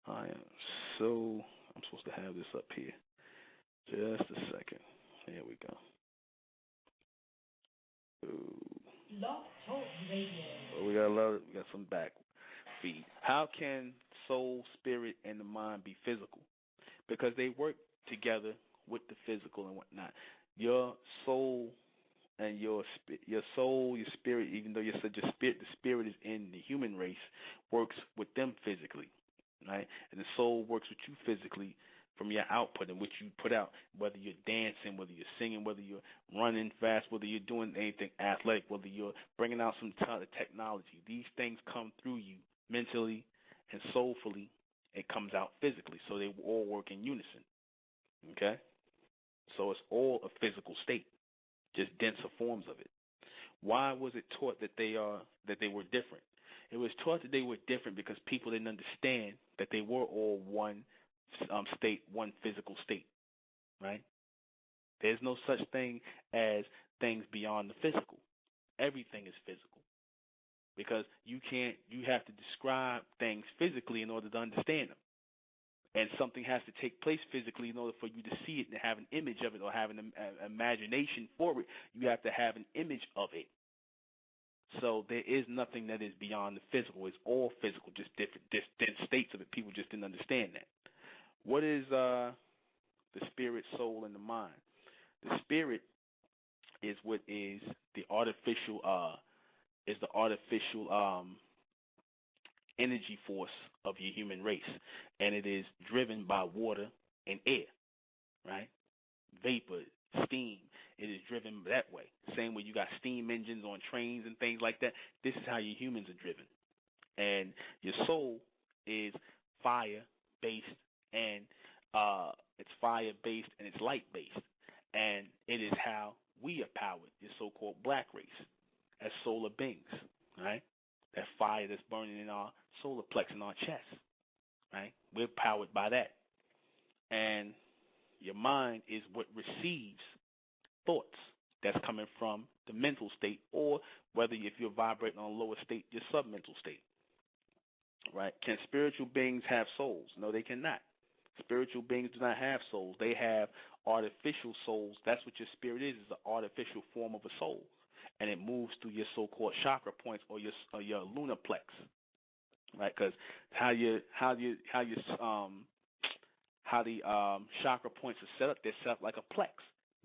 I'm supposed to have this up here. Just a second. There we go. Oh, we got some back feed. How can soul, spirit, and the mind be physical? Because they work together with the physical and whatnot. Your soul and your spirit, even though you said the spirit is in the human race, works with them physically, right? And the soul works with you physically from your output and what you put out, whether you're dancing, whether you're singing, whether you're running fast, whether you're doing anything athletic, whether you're bringing out some kind of technology. These things come through you mentally and soulfully. It comes out physically, so they all work in unison, okay? So it's all a physical state, just denser forms of it. Why was it taught that they were different? It was taught that they were different because people didn't understand that they were all one state, one physical state, right? There's no such thing as things beyond the physical. Everything is physical because you have to describe things physically in order to understand them. And something has to take place physically in order for you to see it and have an image of it or have an imagination for it. You have to have an image of it. So there is nothing that is beyond the physical. It's all physical, just different states of it. People just didn't understand that. What is the spirit, soul, and the mind? The spirit is what is the artificial energy force of your human race, and it is driven by water and air, right? Vapor, steam. It is driven that way. Same way you got steam engines on trains and things like that. This is how your humans are driven. And your soul is fire-based, and it's light-based, and it is how we are powered, your so-called black race, as solar beings, right? That fire that's burning in our solar plex in our chest, right? We're powered by that. And your mind is what receives thoughts that's coming from the mental state, or whether if you're vibrating on a lower state, your submental state, right? Can spiritual beings have souls? No, they cannot. Spiritual beings do not have souls. They have artificial souls. That's what your spirit is an artificial form of a soul. And it moves through your so-called chakra points or your lunar plex, right? Because how the chakra points are set up, they're set up like a plex,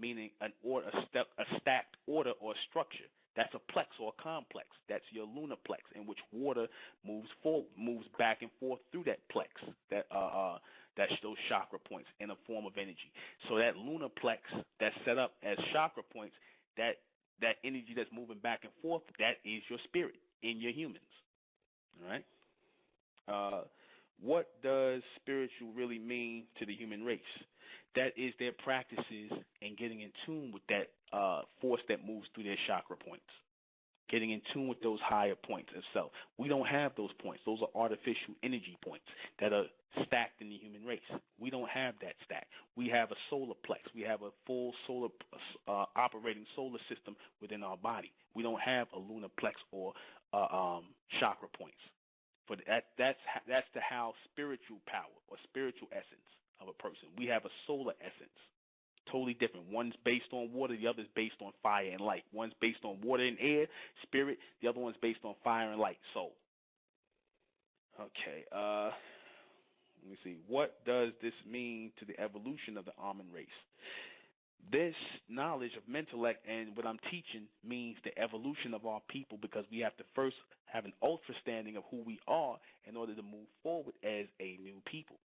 meaning a stacked order or structure. That's a plex or a complex. That's your lunar plex, in which water moves back and forth through that plex, that's those chakra points in a form of energy. So that lunar plex that's set up as chakra points, that energy that's moving back and forth, that is your spirit in your humans. All right? What does spiritual really mean to the human race? That is their practices and getting in tune with that force that moves through their chakra points. getting in tune with those higher points of self. We don't have those points. Those are artificial energy points that are stacked in the human race. We don't have that stack. We have a solar plex. We have a full solar operating solar system within our body. We don't have a lunar plex or chakra points. For that's the how spiritual power or spiritual essence of a person. We have a solar essence. Totally different. One's based on water, the other's based on fire and light. One's based on water and air, spirit. The other one's based on fire and light, soul. Okay. Let me see. What does this mean to the evolution of the Amun race? This knowledge of mentellect and what I'm teaching means the evolution of our people, because we have to first have an understanding of who we are in order to move forward as a new people.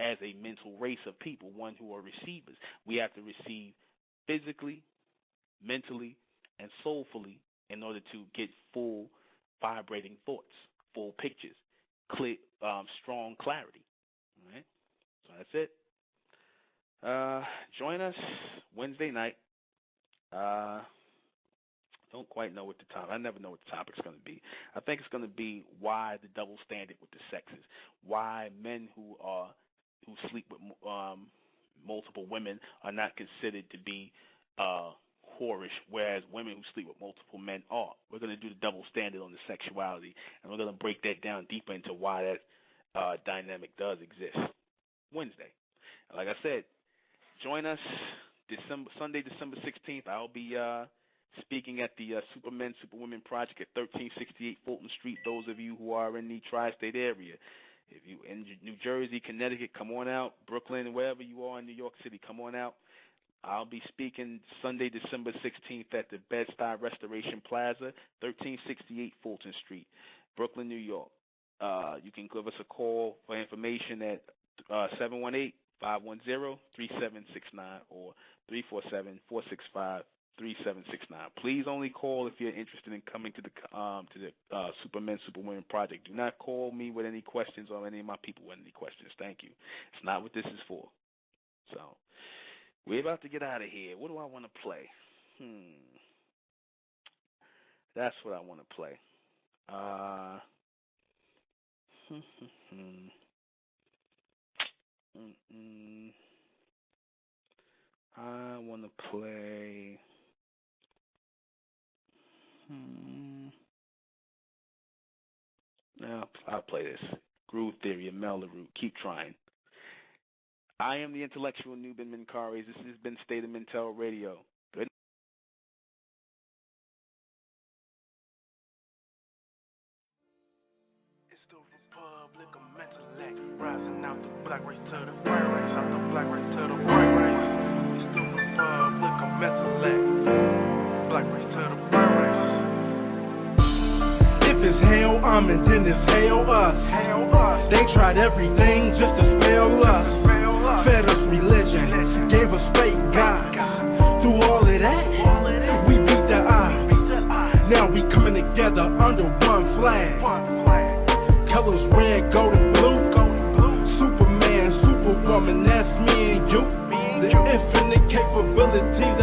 As a mental race of people, one who are receivers. We have to receive physically, mentally, and soulfully in order to get full vibrating thoughts, full pictures, clear, strong clarity. All right? So that's it. Join us Wednesday night. Don't quite know what the topic. I never know what the topic's going to be. I think it's going to be why the double standard with the sexes. Why men who sleep with multiple women are not considered to be whorish, whereas women who sleep with multiple men are. We're going to do the double standard on the sexuality, and we're going to break that down deeper into why that dynamic does exist. Wednesday. Like I said, join us Sunday, December 16th. I'll be speaking at the Supermen, Superwomen Project at 1368 Fulton Street. Those of you who are in the tri-state area. If you in New Jersey, Connecticut, come on out. Brooklyn, wherever you are in New York City, come on out. I'll be speaking Sunday, December 16th at the Bed-Stuy Restoration Plaza, 1368 Fulton Street, Brooklyn, New York. You can give us a call for information at 718-510-3769 or 347-465-3769. Please only call if you're interested in coming to the Supermen, Superwomen Project. Do not call me with any questions or any of my people with any questions. Thank you. It's not what this is for. So, we're about to get out of here. What do I want to play? That's what I want to play. I want to play... Now I'll play this. Groove Theory of Mel LaRue. Keep trying. I am the intellectual Nuben Menkares. This has been State of Mentel Radio. Good. It's the Republic of Mentellect, rising out the black race to the white race, out the black race to the white race. It's the Republic of Mentellect, black race to the white race. If it's hell, then it's hell us. They tried everything just to spell us. Fed us religion, gave us fake gods. Through all of that, we beat the odds. Now we coming together under one flag. Colors red, gold, and blue. Superman, Superwoman, that's me and you. The infinite capabilities that